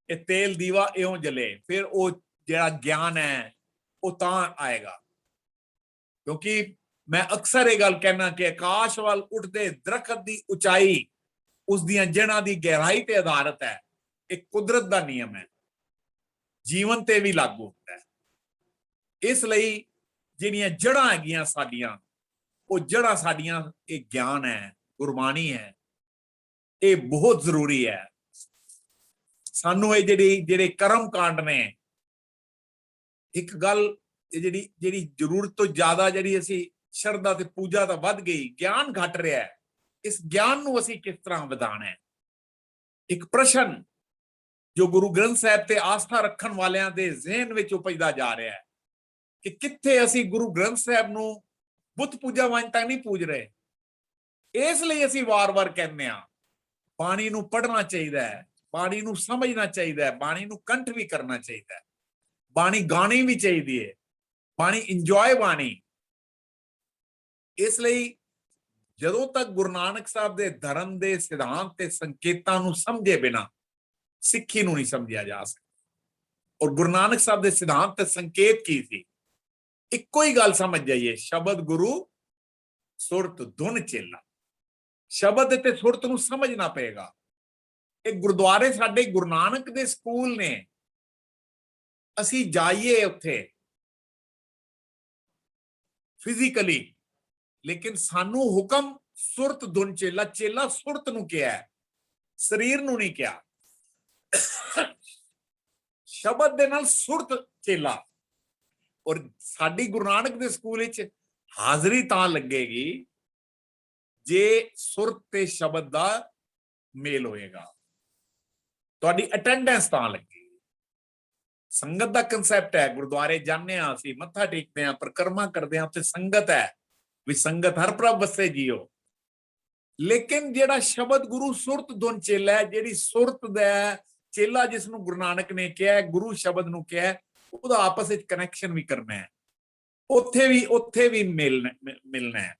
Speaker 1: ਇਹ ਤੇਲ ਦੀਵਾ ਇਉਂ ਜਲੇ। ਫਿਰ ਉਹ ਜਿਹੜਾ ਗਿਆਨ ਹੈ ਉਹ ਤਾਂ ਆਏਗਾ। ਕਿਉਂਕਿ ਮੈਂ ਅਕਸਰ ਇਹ ਗੱਲ ਕਹਿਣਾ ਕਿ ਆਕਾਸ਼ ਵੱਲ ਉੱਠਦੇ ਦਰਖਤ ਦੀ ਉਚਾਈ ਉਸ ਦੀਆਂ ਜੜ੍ਹਾਂ ਦੀ ਗਹਿਰਾਈ ਤੇ ਆਧਾਰਿਤ ਹੈ। ਇਹ ਕੁਦਰਤ ਦਾ ਨਿਯਮ ਹੈ, ਜੀਵਨ ਤੇ ਵੀ ਲਾਗੂ ਹੁੰਦਾ ਹੈ। ਇਸ ਲਈ ਜਿਹੜੀਆਂ ਜੜ੍ਹਾਂ ਹੈਗੀਆਂ ਸਾਡੀਆਂ, ਉਹ ਜੜ੍ਹਾਂ ਸਾਡੀਆਂ ਇਹ ਗਿਆਨ ਹੈ, ਗੁਰਬਾਣੀ ਹੈ। ਇਹ ਬਹੁਤ ਜ਼ਰੂਰੀ ਹੈ। ਸਾਨੂੰ ਇਹ ਜਿਹੜੇ ਕਰਮ ਕਾਂਡ ਨੇ, ਇੱਕ ਗੱਲ ਜਿਹੜੀ ਜ਼ਰੂਰਤ ਤੋਂ ਜ਼ਿਆਦਾ ਜਿਹੜੀ ਅਸੀਂ ਸ਼ਰਧਾ ਤੇ ਪੂਜਾ ਤਾਂ ਵੱਧ ਗਈ, ਗਿਆਨ ਘਟ ਰਿਹਾ ਹੈ। ਇਸ ਗਿਆਨ ਨੂੰ ਅਸੀਂ ਕਿਸ ਤਰ੍ਹਾਂ ਵਧਾਉਣਾ ਹੈ? ਇੱਕ ਪ੍ਰਸ਼ਨ ਜੋ ਗੁਰੂ ਗ੍ਰੰਥ ਸਾਹਿਬ ਤੇ ਆਸਥਾ ਰੱਖਣ ਵਾਲਿਆਂ ਦੇ ਜ਼ਿਹਨ ਵਿੱਚ ਉਪਜਦਾ ਜਾ ਰਿਹਾ ਹੈ ਕਿ ਕਿੱਥੇ ਅਸੀਂ ਗੁਰੂ ਗ੍ਰੰਥ ਸਾਹਿਬ ਨੂੰ ਬੁੱਤ ਪੂਜਾ ਵਾਂਝ ਤੱਕ ਨਹੀਂ ਪੂਜ ਰਹੇ। ਇਸ ਲਈ ਅਸੀਂ ਵਾਰ-ਵਾਰ ਕਹਿੰਦੇ ਹਾਂ ਬਾਣੀ ਨੂੰ ਪੜ੍ਹਨਾ ਚਾਹੀਦਾ ਹੈ, ਬਾਣੀ ਨੂੰ ਸਮਝਣਾ ਚਾਹੀਦਾ ਹੈ, ਬਾਣੀ ਨੂੰ ਕੰਠ ਵੀ ਕਰਨਾ ਚਾਹੀਦਾ ਹੈ, ਬਾਣੀ ਗਾਣੀ ਵੀ ਚਾਹੀਦੀ ਹੈ, ਬਾਣੀ ਇੰਜੋਏ ਬਾਣੀ। ਇਸ ਲਈ ਜਦੋਂ ਤੱਕ ਗੁਰੂ ਨਾਨਕ ਸਾਹਿਬ ਦੇ ਧਰਮ ਦੇ ਸਿਧਾਂਤ ਤੇ ਸੰਕੇਤਾਂ ਨੂੰ ਸਮਝੇ ਬਿਨਾਂ ਸਿੱਖੀ ਨੂੰ ਨਹੀਂ ਸਮਝਿਆ ਜਾ ਸਕਦਾ। ਔਰ ਗੁਰੂ ਨਾਨਕ ਸਾਹਿਬ ਦੇ ਸਿਧਾਂਤ ਤੇ ਸੰਕੇਤ ਕੀ ਸੀ? ਇੱਕੋ ਹੀ ਗੱਲ ਸਮਝ ਜਾਈਏ, ਸ਼ਬਦ ਗੁਰੂ ਸੁਰਤ ਧੁਨ ਚੇਲਾ। ਸ਼ਬਦ ਤੇ ਸੁਰਤ ਨੂੰ ਸਮਝਣਾ ਪਏਗਾ। ਇਹ ਗੁਰਦੁਆਰੇ ਸਾਡੇ ਗੁਰੂ ਨਾਨਕ ਦੇ ਸਕੂਲ ਨੇ। ਅਸੀਂ ਜਾਈਏ ਉੱਥੇ ਫਿਜ਼ੀਕਲੀ, ਲੇਕਿਨ ਸਾਨੂੰ ਹੁਕਮ ਸੁਰਤ ਧੁਨ ਚੇਲਾ। ਚੇਲਾ ਸੁਰਤ ਨੂੰ ਕਿਹਾ ਹੈ, ਸਰੀਰ ਨੂੰ ਨਹੀਂ ਕਿਹਾ। ਸ਼ਬਦ ਦੇ ਨਾਲ ਸੁਰਤ ਚੇਲਾ। ਔਰ ਸਾਡੀ ਗੁਰੂ ਨਾਨਕ ਦੇ ਸਕੂਲ ਵਿੱਚ ਹਾਜ਼ਰੀ ਤਾਂ ਲੱਗੇਗੀ ਜੇ ਸੁਰਤ ਤੇ ਸ਼ਬਦ ਦਾ ਮੇਲ ਹੋਏਗਾ। ਤੁਹਾਡੀ ਅਟੈਂਡੈਂਸ ਤਾਂ ਲੱਗੇਗੀ। ਸੰਗਤ ਦਾ ਕਨਸੈਪਟ ਹੈ। ਗੁਰਦੁਆਰੇ ਜਾਂਦੇ ਹਾਂ, ਅਸੀਂ ਮੱਥਾ ਟੇਕਦੇ ਹਾਂ, ਪਰਿਕਰਮਾ ਕਰਦੇ ਹਾਂ, ਉੱਥੇ ਸੰਗਤ ਹੈ ਵੀ ਸੰਗਤ ਹਰ ਪ੍ਰਭ ਵਸੇ ਜੀਓ। ਲੇਕਿਨ ਜਿਹੜਾ ਸ਼ਬਦ ਗੁਰੂ ਸੁਰਤ ਧੁਨ ਚੇਲਾ, ਜਿਹੜੀ ਸੁਰਤ ਦਾ ਚੇਲਾ ਜਿਸ ਨੂੰ ਗੁਰੂ ਨਾਨਕ ਨੇ ਕਿਹਾ, ਗੁਰੂ ਸ਼ਬਦ ਨੂੰ ਕਿਹਾ, ਉਹਦਾ ਆਪਸ ਵਿੱਚ ਕਨੈਕਸ਼ਨ ਵੀ ਕਰਨਾ ਹੈ। ਉੱਥੇ ਵੀ ਮਿਲਣਾ ਹੈ।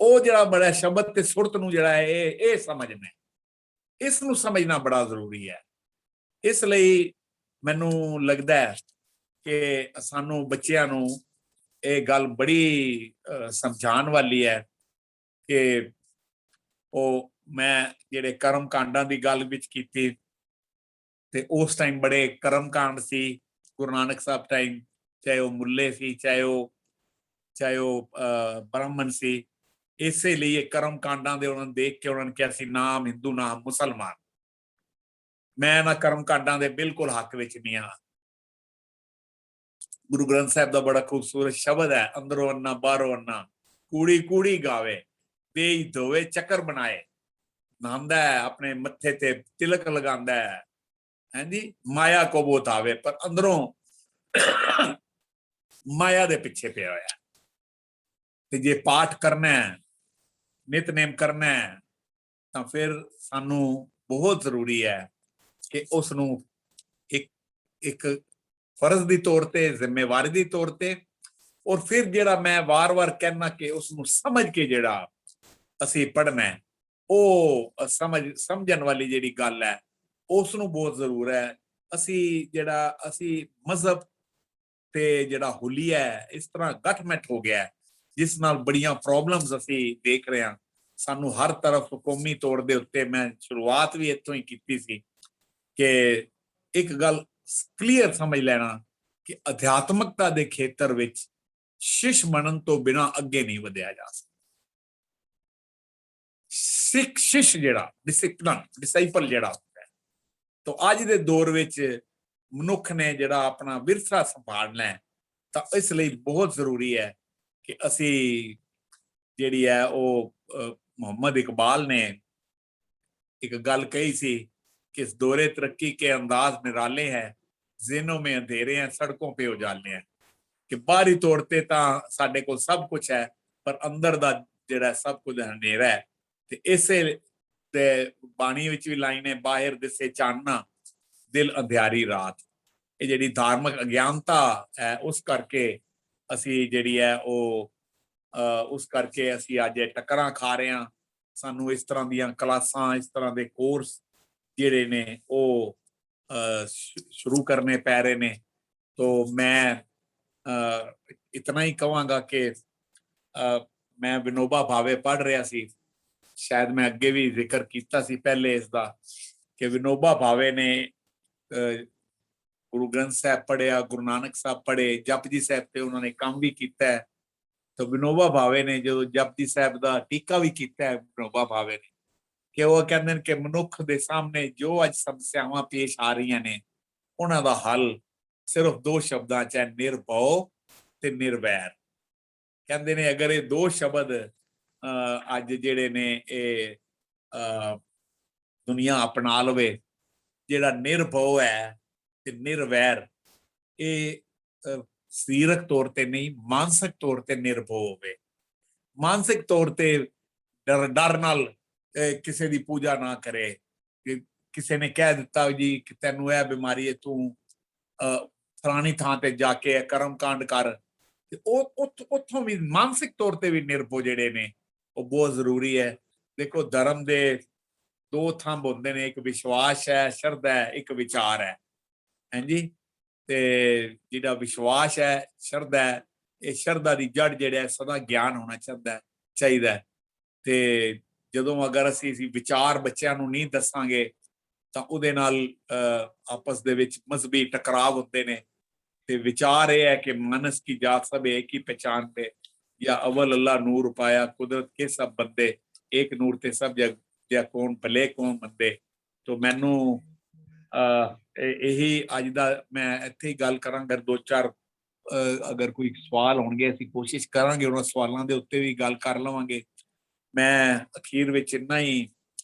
Speaker 1: ਉਹ ਜਿਹੜਾ ਬੜਾ ਸ਼ਬਦ ਤੇ ਸੁਰਤ ਨੂੰ ਜਿਹੜਾ ਹੈ ਇਹ ਸਮਝਣਾ, ਇਸ ਨੂੰ ਸਮਝਣਾ ਬੜਾ ਜ਼ਰੂਰੀ ਹੈ। ਇਸ ਲਈ ਮੈਨੂੰ ਲੱਗਦਾ ਹੈ ਕਿ ਸਾਨੂੰ ਬੱਚਿਆਂ ਨੂੰ ਇਹ ਗੱਲ ਬੜੀ ਸਮਝਾਉਣ ਵਾਲੀ ਹੈ ਕਿ ਉਹ ਮੈਂ ਜਿਹੜੇ ਕਰਮ ਕਾਂਡਾਂ ਦੀ ਗੱਲ ਵਿੱਚ ਕੀਤੀ, ਤੇ ਉਸ ਟਾਈਮ ਬੜੇ ਕਰਮ ਕਾਂਡ ਸੀ ਗੁਰੂ ਨਾਨਕ ਸਾਹਿਬ ਟਾਈਮ, ਚਾਹੇ ਉਹ ਮੁੱਲੇ ਸੀ, ਚਾਹੇ ਉਹ ਬ੍ਰਾਹਮਣ ਸੀ। ਇਸੇ ਲਈ ਇਹ ਕਰਮ ਕਾਂਡਾਂ ਦੇ ਉਹਨਾਂ ਨੂੰ ਦੇਖ ਕੇ ਉਹਨਾਂ ਨੇ ਕਿਹਾ ਸੀ ਨਾਮ ਹਿੰਦੂ ਨਾਮ ਮੁਸਲਮਾਨ। ਮੈਂ ਨਾ ਕਰਮ ਕਾਂਡਾਂ ਦੇ ਬਿਲਕੁਲ ਹੱਕ ਵਿੱਚ ਨਹੀਂ ਆ। ਗੁਰੂ ਗ੍ਰੰਥ ਸਾਹਿਬ ਦਾ ਬੜਾ ਖੂਬਸੂਰਤ ਸ਼ਬਦ ਹੈ, ਅੰਦਰੋਂ ਅੰਨਾ ਬਾਹਰੋਂ ਅੰਨਾ, ਕੂੜੀ ਕੂੜੀ ਗਾਵੇ, ਦੇਈ ਧੋਵੇ ਚੱਕਰ ਬਣਾਏ। ਨਹਾਉਂਦਾ ਹੈ, ਆਪਣੇ ਮੱਥੇ ਤੇ ਤਿਲਕ ਲਗਾਉਂਦਾ ਹੈ, ਹਾਂਜੀ, ਮਾਇਆ ਕੋ ਬੋਤਾਵੇ, ਪਰ ਅੰਦਰੋਂ ਮਾਇਆ ਦੇ ਪਿੱਛੇ ਪਿਆ ਹੋਇਆ। ਤੇ ਜੇ ਪਾਠ ਕਰਨਾ ਹੈ, ਨਿਤਨੇਮ ਕਰਨਾ ਹੈ, ਤਾਂ ਫਿਰ ਸਾਨੂੰ ਬਹੁਤ ਜ਼ਰੂਰੀ ਹੈ ਕਿ ਉਸ ਨੂੰ ਇੱਕ ਫਰਜ਼ ਦੀ ਤੌਰ ਤੇ, ਜ਼ਿੰਮੇਵਾਰੀ ਦੀ ਤੌਰ ਤੇ, ਔਰ ਫਿਰ ਜਿਹੜਾ ਮੈਂ ਵਾਰ-ਵਾਰ ਕਹਿਣਾ ਕਿ ਉਸ ਨੂੰ ਸਮਝ ਕੇ ਜਿਹੜਾ ਅਸੀਂ ਪੜ੍ਹਨਾ, ਉਹ ਸਮਝਣ ਵਾਲੀ ਜਿਹੜੀ ਗੱਲ ਹੈ ਉਸ ਨੂੰ ਬਹੁਤ ਜ਼ਰੂਰ ਹੈ। ਅਸੀਂ ਮਜ਼ਹਬ ਤੇ ਜਿਹੜਾ ਹੁਲੀਆ ਹੈ ਇਸ ਤਰ੍ਹਾਂ ਗੱਠਮੈਠ ਹੋ ਗਿਆ, ਜਿਸ ਨਾਲ ਬੜੀਆਂ ਪ੍ਰੋਬਲਮਸ ਅਸੀਂ ਦੇਖ ਰਹੇ ਹਾਂ। ਸਾਨੂੰ ਹਰ ਤਰਫ ਕੌਮੀ ਤੌਰ ਦੇ ਉੱਤੇ, ਮੈਂ ਸ਼ੁਰੂਆਤ ਵੀ ਇੱਥੋਂ ਹੀ ਕੀਤੀ ਸੀ ਕਿ ਇੱਕ ਗੱਲ ਕਲੀਅਰ ਸਮਝ ਲੈਣਾ ਕਿ ਅਧਿਆਤਮਕਤਾ ਦੇ ਖੇਤਰ ਵਿੱਚ ਸ਼ਿਸ਼ ਬਣਨ ਤੋਂ ਬਿਨਾਂ ਅੱਗੇ ਨਹੀਂ ਵਧਿਆ ਜਾ ਸਕਦਾ। ਸਿੱਖ ਸ਼ਿਸ਼ ਜਿਹੜਾ ਡਿਸਾਈਪਲ ਜਿਹੜਾ ਹੁੰਦਾ ਹੈ, ਤਾਂ ਅੱਜ ਦੇ ਦੌਰ ਵਿੱਚ ਮਨੁੱਖ ਨੇ ਜਿਹੜਾ ਆਪਣਾ ਵਿਰਸਾ ਸੰਭਾਲਣਾ ਹੈ, ਤਾਂ ਇਸ ਲਈ ਬਹੁਤ ਜ਼ਰੂਰੀ ਹੈ ਕਿ ਅਸੀਂ ਜਿਹੜੀ ਹੈ ਉਹ ਮੁਹੰਮਦ ਇਕਬਾਲ ਨੇ ਇੱਕ ਗੱਲ ਕਹੀ ਸੀ ਕਿ ਇਸ ਦੌਰੇ ਤਰੱਕੀ ਕੇ ਅੰਦਾਜ਼ ਨਿਰਾਲੇ ਹੈ, ਜ਼ਿਹਨੋਂ में अंधेरे हैं सड़कों पे उजाले हैं। ਕਿ ਬਾਹਰੀ ਤੌਰ ਤੇ ਤਾਂ ਸਾਡੇ ਕੋਲ ਸਭ ਕੁਝ ਹੈ, ਪਰ ਅੰਦਰ ਦਾ ਜਿਹੜਾ ਸਭ ਕੁਝ ਹਨੇਰਾ ਹੈ। ਤੇ ਇਸੇ ਦੇ ਬਾਣੀ ਵਿੱਚ ਵੀ ਲਾਈਨ ਹੈ, ਬਾਹਰ ਦਿਸੇ ਚਾਨਣਾ ਦਿਲ ਅੰਧਿਆਰੀ ਰਾਤ। ਇਹ ਜਿਹੜੀ ਧਾਰਮਿਕ ਅਗਿਆਨਤਾ ਹੈ, ਉਸ ਕਰਕੇ ਅਸੀਂ ਜਿਹੜੀ ਹੈ ਉਹ ਉਸ ਕਰਕੇ ਅਸੀਂ ਅੱਜ ਟੱਕਰਾਂ ਖਾ ਰਹੇ ਹਾਂ। ਸਾਨੂੰ ਇਸ ਤਰ੍ਹਾਂ ਦੀਆਂ ਕਲਾਸਾਂ, ਇਸ ਤਰ੍ਹਾਂ ਦੇ ਕੋਰਸ ਜਿਹੜੇ ਨੇ ਉਹ ਸ਼ੁਰੂ ਕਰਨੇ ਪੈ ਰਹੇ ਨੇ। तो मैं इतना ही कहांगा कि मैं विनोबा भावे पढ़ रहा सी, शायद मैं अगे भी जिक्र किया सी पहले इसका, कि विनोबा भावे ने गुरु ग्रंथ साहब पढ़िया, गुरु नानक साहब पढ़े, जपजी साहब से उन्होंने काम भी किया है। तो विनोबा भावे ने जो जपजी साहब का टीका भी किया है विनोबा भावे ने, कि वो कहते हैं कि मनुख के सामने जो अज समस्यावां पेश आ रही ने, उन्हां दा हल सिर्फ दो शब्दां च है, निर्भव ते निर्वैर। कहते ने अगर ये दो शब्द अज जेड़े ने दुनिया अपना लवे, जेड़ा निर्भव है ते निर्वैर, ये सरीरक तौर ते नहीं, मानसिक तौर ते निर्भव होवे। मानसिक तौर ते डर नाल किसी दी पूजा ना करे, कि किसी ने कह दिता जी कि तैनू यह बीमारी है, तू फलानी थां ते जाके कर्म कांड कर, उत्थों भी मानसिक तौर ते भी निर्भव जेड़े ने वो बहुत जरूरी है। देखो धर्म दे दो थंब होंदे ने, एक विश्वास है, शरधा है, एक विचार है, हैं जी। ते जिहड़ा विश्वास है, शरधा है, ये शरधा दी जड़ जेड़ा है सदा ज्ञान होना चाहिए। ते जदों अगर असीं विचार बच्चों नूं नहीं दसांगे तां उहदे नाल आपस दे विच मजहबी टकराव होंदे ने। ते विचार ये है कि मानस की जात सब एक ही पहचान पे, या अव्वल अल्लाह नूर पाया कुदरत के सब बंदे, एक नूर ते सब जग या कौन भले कौन मंदे। तो मैनू यही अज दा मैं इत्थे ही गल करांगा। दो चार अगर कोई सवाल होणगे असीं कोशिश करांगे उन्हां सवालां दे उत्ते भी गल कर लवांगे। मैं अखीर विच इन्ना ही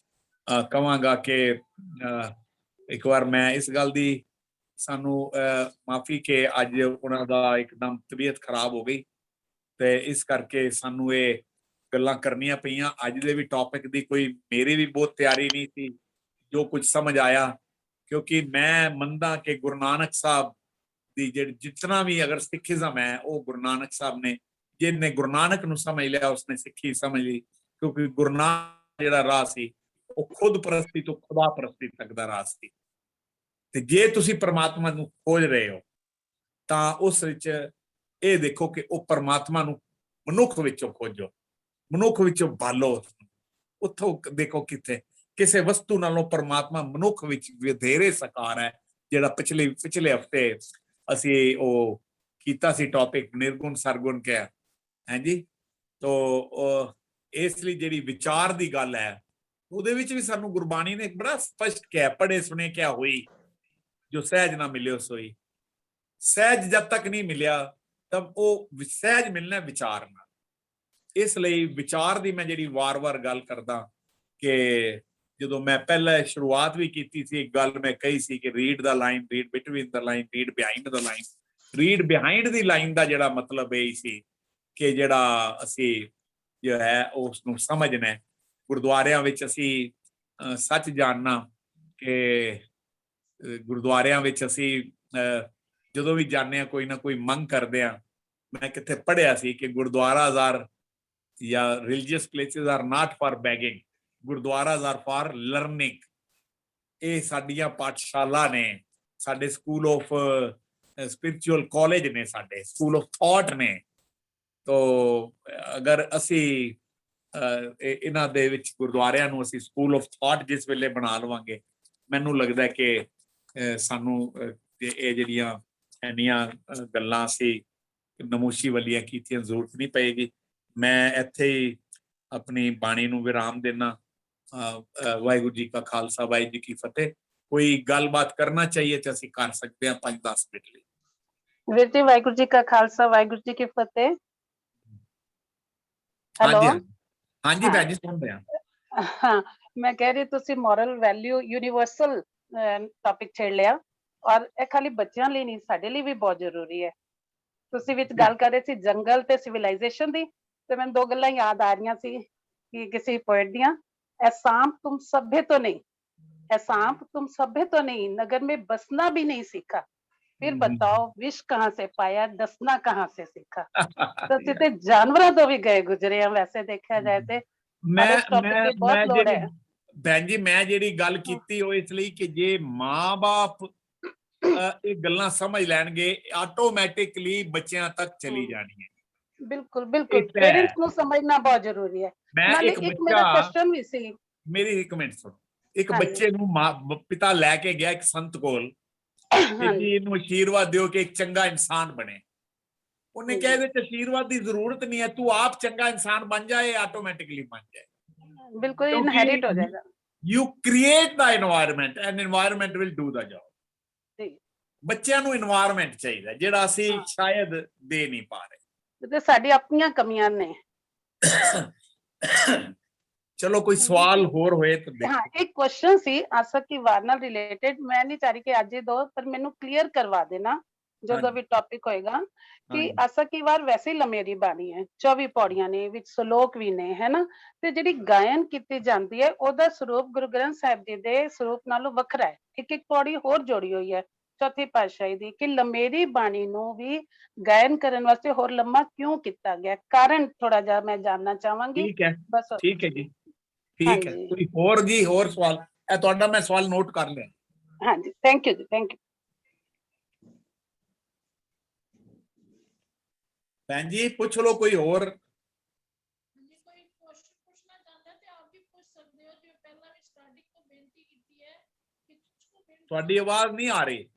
Speaker 1: कहांगा कि एक बार मैं इस गल दी सानू माफी के अज उन्हां दा एकदम तबीयत खराब हो गई, ते इस करके सानू ये गल्लां करनियां पईयां। अज दे भी टॉपिक दी कोई मेरी भी बहुत तैयारी नहीं थी, जो कुछ समझ आया, क्योंकि मैं मनदा कि गुरु नानक साहब दी जितना भी अगर सिखिज्म है वो गुरु नानक साहब ने, जिन्हें गुरु नानक नूं समझ लिया उसने सिक्खी समझ ली। क्योंकि गुरु नानक जिहड़ा राह सी वो खुद परस्ती तो खुदा परस्ती तक दा राह सी। ते जे तुसी परमात्मा नूं खोज रहे हो तां उस विच ਇਹ ਦੇਖੋ ਕਿ ਉਹ ਪਰਮਾਤਮਾ ਨੂੰ ਮਨੁੱਖ ਵਿੱਚੋਂ ਖੋਜੋ, ਮਨੁੱਖ ਵਿੱਚੋਂ ਭਾਲੋ, ਉੱਥੋਂ ਦੇਖੋ ਕਿੱਥੇ ਕਿਸੇ ਵਸਤੂ ਨਾਲੋਂ ਪਰਮਾਤਮਾ ਮਨੁੱਖ ਵਿੱਚ ਵਧੇਰੇ ਸਾਕਾਰ ਹੈ। ਜਿਹੜਾ ਪਿਛਲੇ ਹਫਤੇ ਅਸੀਂ ਉਹ ਕੀਤਾ ਸੀ ਟੌਪਿਕ ਨਿਰਗੁਣ ਸਰਗੁਣ ਕਿਹਾ ਹੈ ਜੀ। ਤੋ ਇਸ ਲਈ ਜਿਹੜੀ ਵਿਚਾਰ ਦੀ ਗੱਲ ਹੈ ਉਹਦੇ ਵਿੱਚ ਵੀ ਸਾਨੂੰ ਗੁਰਬਾਣੀ ਨੇ ਬੜਾ ਸਪਸ਼ਟ ਕਿਹਾ, ਪੜ੍ਹੇ ਸੁਣੇ ਕਿਆ ਹੋਈ, ਜੋ ਸਹਿਜ ਨਾ ਮਿਲਿਓ ਸੋਈ। ਸਹਿਜ ਜਦ ਤੱਕ ਨਹੀਂ ਮਿਲਿਆ ਤਬ ਉਹ ਸਹਿਜ ਮਿਲਣਾ ਵਿਚਾਰ ਨਾਲ। ਇਸ ਲਈ ਵਿਚਾਰ ਦੀ ਮੈਂ ਜਿਹੜੀ ਵਾਰ-ਵਾਰ ਗੱਲ ਕਰਦਾ ਕਿ ਜਦੋਂ ਮੈਂ ਪਹਿਲਾਂ ਸ਼ੁਰੂਆਤ ਵੀ ਕੀਤੀ ਸੀ, ਇੱਕ ਗੱਲ ਮੈਂ ਕਹੀ ਸੀ ਕਿ read the line, read between the line, read behind the line. Read behind the line ਦਾ ਜਿਹੜਾ ਮਤਲਬ ਇਹ ਸੀ ਕਿ ਜਿਹੜਾ ਅਸੀਂ ਜੋ ਹੈ ਉਸ ਨੂੰ ਸਮਝਣਾ। ਗੁਰਦੁਆਰਿਆਂ ਵਿੱਚ ਅਸੀਂ ਸੱਚ ਜਾਣਨਾ ਕਿ ਗੁਰਦੁਆਰਿਆਂ ਵਿੱਚ ਅਸੀਂ ਜਦੋਂ ਵੀ ਜਾਂਦੇ ਹਾਂ ਕੋਈ ਨਾ ਕੋਈ ਮੰਗ ਕਰਦੇ ਹਾਂ। ਮੈਂ ਕਿੱਥੇ ਪੜ੍ਹਿਆ ਸੀ ਕਿ ਗੁਰਦੁਆਰਾਜ਼ ਆਰ ਜਾਂ religious places are not for begging, gurdwaras are for learning. ਇਹ ਸਾਡੀਆਂ ਪਾਠਸ਼ਾਲਾ ਨੇ, ਸਾਡੇ ਸਕੂਲ ਆਫ ਸਪਿਰਿਚੁਅਲ ਕਾਲਜ ਨੇ, ਸਾਡੇ ਸਕੂਲ ਆਫ ਥਾਟ ਨੇ। ਤੋ ਅਗਰ ਅਸੀਂ ਇਹਨਾਂ ਦੇ ਵਿੱਚ ਗੁਰਦੁਆਰਿਆਂ ਨੂੰ ਅਸੀਂ ਸਕੂਲ ਆਫ ਥਾਟ ਜਿਸ ਵੇਲੇ ਬਣਾ ਲਵਾਂਗੇ, ਮੈਨੂੰ ਲੱਗਦਾ ਕਿ ਸਾਨੂੰ ਇਹ ਜਿਹੜੀਆਂ ਇੰਨੀਆਂ ਗੱਲਾਂ ਅਸੀਂ ਨਮੂਸ਼ੀ ਵਾਲੀਆਂ ਕੀਤੀਆਂ ਜ਼ਰੂਰਤ ਨਹੀਂ ਪਏਗੀ। ਮੈਂ ਇੱਥੇ ਹੀ ਆਪਣੀ ਬਾਣੀ ਨੂੰ ਵਿਰਾਮ ਦੇਣਾ। ਵਾਹਿਗੁਰੂ ਜੀ ਕਾ ਖਾਲਸਾ, ਵਾਹਿਗੁਰੂ ਜੀ ਕੀ ਫਤਿਹ। ਕੋਈ ਗੱਲਬਾਤ ਕਰਨਾ ਚਾਹੀਏ ਤਾਂ ਅਸੀਂ ਕਰ ਸਕਦੇ ਹਾਂ 5-10 ਮਿੰਟ ਲਈ।
Speaker 2: ਵੀਰ ਜੀ ਵਾਹਿਗੁਰੂ ਜੀ ਕਾ ਖਾਲਸਾ, ਵਾਹਿਗੁਰੂ ਜੀ ਕੀ ਫਤਿਹ। ਹੈਲੋ,
Speaker 1: ਹਾਂਜੀ ਭੈਣ ਜੀ ਸੁਣ ਰਿਹਾ।
Speaker 2: ਹਾਂ, ਮੈਂ ਕਹਿ ਰਹੀ ਤੁਸੀਂ ਮੋਰਲ ਵੈਲਿਊ ਯੂਨੀਵਰਸਲ ਟੌਪਿਕ ਛੇੜ ਲਿਆ, ਔਰ ਇਹ ਖਾਲੀ ਬੱਚਿਆਂ ਲਈ ਨਹੀਂ, ਸਾਡੇ ਲਈ ਵੀ ਬਹੁਤ ਜ਼ਰੂਰੀ ਹੈ। ਤੁਸੀਂ ਵਿੱਚ ਗੱਲ ਕਰ ਰਹੇ ਸੀ ਜੰਗਲ ਤੇ ਸਿਵਲਾਈਜੇਸ਼ਨ ਦੀ, ਤੇ ਮੈਨੂੰ ਦੋ ਗੱਲਾਂ ਯਾਦ ਆ ਰਹੀਆਂ ਸੀ ਕਿ ਕਿਸੇ ਪੋਇਟ ਦੀਆਂ, ਐ सांप तुम सभ्य तो नहीं, ऐ सांप तुम सभ्य तो नहीं, नगर में बसना भी नहीं सीखा, फिर बताओ विष कहाँ से पाया, डसना कहाँ से सीखा। तो जिते जानवरों तो भी गए गुजरे हैं, वैसे देखा जाए तो बहुत लोड़ है।
Speaker 1: ਭੈਣ ਜੀ ਮੈਂ ਜਿਹੜੀ ਗੱਲ ਕੀਤੀ ਉਹ ਇਸ ਲਈ ਕਿ ਜੇ ਮਾਂ-ਬਾਪ ਇਹ ਗੱਲਾਂ ਸਮਝ ਲੈਣਗੇ ਆਟੋਮੈਟਿਕਲੀ ਬੱਚਿਆਂ ਤੱਕ ਚਲੀ ਜਾਣੀ ਹੈ।
Speaker 2: ਬਿਲਕੁਲ ਬਿਲਕੁਲ, ਪੇਰੈਂਟਸ ਨੂੰ ਸਮਝਣਾ ਬਹੁਤ ਜ਼ਰੂਰੀ ਹੈ।
Speaker 1: ਮੈਂ ਇੱਕ
Speaker 2: ਮੇਰਾ ਕੁਐਸਚਨ ਵੀ ਸੀ, ਮੇਰੀ
Speaker 1: ਇੱਕ ਮਿੰਟ ਸੁਣੋ। ਇੱਕ ਬੱਚੇ ਨੂੰ ਪਿਤਾ ਲੈ ਕੇ ਗਿਆ ਇੱਕ ਸੰਤ ਕੋਲ ਕਿ ਜੀ ਇਹਨੂੰ ਆਸ਼ੀਰਵਾਦ ਦਿਓ ਕਿ ਇੱਕ ਚੰਗਾ ਇਨਸਾਨ ਬਣੇ। ਉਹਨੇ ਕਿਹਾ ਇਹਦੇ ਚ ਆਸ਼ੀਰਵਾਦ ਦੀ ਜ਼ਰੂਰਤ ਨਹੀਂ ਹੈ, ਤੂੰ ਆਪ ਚੰਗਾ ਇਨਸਾਨ ਬਣ ਜਾਏ, ਆਟੋਮੈਟਿਕਲੀ ਬਣ ਜਾਏ।
Speaker 2: ਬਿਲਕੁਲ ਇਨਹੈਰਿਟ ਹੋ ਜਾਏਗਾ।
Speaker 1: You create the environment and environment will do the job। ਬੱਚਿਆਂ ਨੂੰ ਇਨਵਾਇਰਨਮੈਂਟ ਚਾਹੀਦਾ ਜਿਹੜਾ ਅਸੀਂ ਸ਼ਾਇਦ ਦੇ ਨਹੀਂ ਪਾ ਰਹੇ, ਤੇ
Speaker 2: ਸਾਡੀ ਆਪਣੀਆਂ ਕਮੀਆਂ ਨੇ।
Speaker 1: ਚਲੋ ਕੋਈ ਸਵਾਲ ਹੋਰ ਹੋਏ ਤਾਂ।
Speaker 2: ਹਾਂ, ਇੱਕ ਕੁਐਸਚਨ ਸੀ ਆਸਾ ਕੀ ਵਾਰ ਨਾਲ ਰਿਲੇਟਡ, ਮੈਂ ਨਹੀਂ ਚਾਹ ਰਹੀ ਕਿ ਅੱਜ ਹੀ ਦੋ, ਪਰ ਮੈਨੂੰ ਕਲੀਅਰ ਕਰਵਾ ਦੇਣਾ ਜਦੋਂ ਵੀ ਟੌਪਿਕ ਹੋਏਗਾ ਕਿ ਆਸਾ ਕੀ ਵਾਰ ਵੈਸੇ ਹੀ ਲੰਮੇਰੀ ਬਾਣੀ ਹੈ, 24 ਪੌੜੀਆਂ ਨੇ, ਵਿੱਚ ਸ਼ਲੋਕ ਵੀ ਨੇ, ਹੈ ਨਾ, ਤੇ ਜਿਹੜੀ ਗਾਇਨ ਕੀਤੀ ਜਾਂਦੀ ਹੈ ਉਹਦਾ ਸਰੂਪ ਗੁਰੂ ਗ੍ਰੰਥ ਸਾਹਿਬ ਜੀ ਦੇ ਸਰੂਪ ਨਾਲੋਂ ਵੱਖਰਾ ਹੈ। ਇੱਕ ਪੌੜੀ ਹੋਰ ਜੋੜੀ ਹੋਈ ਹੈ ਚੌਥੀ ਪਾਤਸ਼ਾਹੀ ਦੀ, ਕਿ ਲੰਮੇਰੀ ਬਾਣੀ ਨੂੰ ਵੀ ਗਾਇਨ ਕਰਨ ਵਾਸਤੇ ਹੋਰ ਲੰਮਾ ਕਿਉਂ ਕੀਤਾ ਗਿਆ, ਕਾਰਨ ਥੋੜਾ ਜਿਹਾ ਮੈਂ ਜਾਨਣਾ ਚਾਹਾਂਗੀ।
Speaker 1: ਠੀਕ ਹੈ, ਬਸ ਠੀਕ ਹੈ ਜੀ, ਠੀਕ ਹੈ। ਕੋਈ ਹੋਰ ਜੀ, ਹੋਰ ਸਵਾਲ? ਇਹ ਤੁਹਾਡਾ ਮੈਂ ਸਵਾਲ ਨੋਟ ਕਰ ਲਿਆ।
Speaker 2: ਹਾਂਜੀ, ਥੈਂਕ ਯੂ ਜੀ, ਥੈਂਕ ਯੂ।
Speaker 1: ਭੈਣ ਜੀ ਪੁੱਛ ਲਓ ਕੋਈ ਹੋਰ।
Speaker 3: ਕੋਈ ਕੁਐਸਚਨ ਪੁੱਛਣਾ ਚਾਹੁੰਦਾ ਤੇ ਆਪ ਵੀ ਪੁੱਛ ਸਕਦੇ ਹੋ, ਜੋ ਪਹਿਲਾਂ ਵੀ ਸਟਾਰਟਿੰਗ ਤੋਂ ਬੇਨਤੀ ਕੀਤੀ ਹੈ ਕਿ
Speaker 1: ਤੁਹਾਡੀ ਆਵਾਜ਼ ਨਹੀਂ ਆ ਰਹੀ।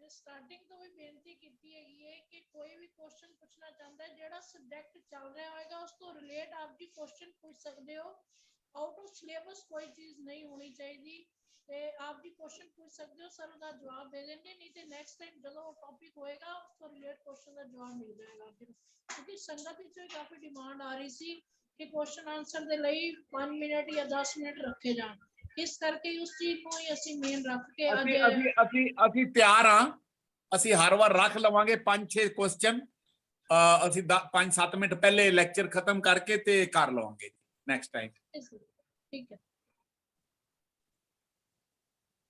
Speaker 3: ਸਟਾਰਟਿੰਗ ਤੋਂ ਵੀ ਬੇਨਤੀ ਕੀਤੀ ਹੈਗੀ ਹੈ ਕਿ ਕੋਈ ਵੀ ਕੁਐਸਚਨ ਪੁੱਛਣਾ ਚਾਹੁੰਦਾ ਜਿਹੜਾ ਸਬਜੈਕਟ ਚੱਲ ਰਿਹਾ ਹੋਏਗਾ ਉਸ ਤੋਂ ਰਿਲੇਟ ਆਪ ਜੀ ਕੁਐਸਚਨ ਪੁੱਛ ਸਕਦੇ ਹੋ। ਆਊਟ ਆਫ ਸਿਲੇਬਸ ਕੋਈ ਚੀਜ਼ ਨਹੀਂ ਹੋਣੀ ਚਾਹੀਦੀ ਤੇ ਆਪ ਜੀ ਕੁਐਸਚਨ ਪੁੱਛ ਸਕਦੇ ਹੋ, ਸਰ ਦਾ ਜਵਾਬ ਦੇ ਦੇਣਗੇ, ਨਹੀਂ ਤੇ ਨੈਕਸਟ ਟਾਈਮ ਜਦੋਂ ਉਹ ਟੌਪਿਕ ਹੋਏਗਾ ਉਸ ਤੋਂ ਰਿਲੇਟ ਕੁਐਸਚਨ ਦਾ ਜਵਾਬ ਮਿਲ ਜਾਏਗਾ। ਕਿਉਂਕਿ ਸੰਗਤ ਵਿੱਚੋਂ ਕਾਫੀ ਡਿਮਾਂਡ ਆ ਰਹੀ ਸੀ ਕਿ ਕੁਐਸਚਨ ਆਨਸਰ ਦੇ ਲਈ 5 ਮਿੰਟ ਜਾਂ 10 ਮਿੰਟ ਰੱਖੇ ਜਾਣ, ਇਸ ਕਰਕੇ ਉਸ ਚੀਜ਼ ਨੂੰ ਹੀ ਅਸੀਂ ਮੇਨ ਰੱਖ ਕੇ
Speaker 1: ਅਸੀਂ ਤਿਆਰ ਹਾਂ। ਅਸੀਂ ਹਰ ਵਾਰ ਰੱਖ ਲਵਾਂਗੇ 5-6 ਕੁਐਸਚਨ। ਅਸੀਂ 5-7 ਮਿੰਟ ਪਹਿਲੇ ਲੈਕਚਰ ਖਤਮ ਕਰਕੇ ਤੇ ਕਰ ਲਵਾਂਗੇ ਨੈਕਸਟ ਟਾਈਮ।
Speaker 3: ਠੀਕ ਹੈ।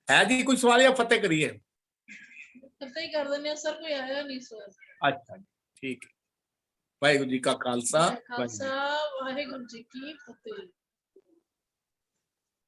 Speaker 1: ਹੈ ਜੀ ਕੋਈ ਸਵਾਲ ਜਾਂ ਫਤਿਹ ਕਰੀਏ?
Speaker 3: ਫਤਿਹ ਹੀ ਕਰ ਦਿੰਦੇ ਆ ਸਰ, ਕੋਈ ਆਇਆ ਨਹੀਂ ਸਰ।
Speaker 1: ਅੱਛਾ ਠੀਕ ਹੈ। ਵਾਹਿਗੁਰੂ ਜੀ ਕਾ ਖਾਲਸਾ,
Speaker 3: ਵਾਹਿਗੁਰੂ ਜੀ ਕੀ ਫਤਿਹ।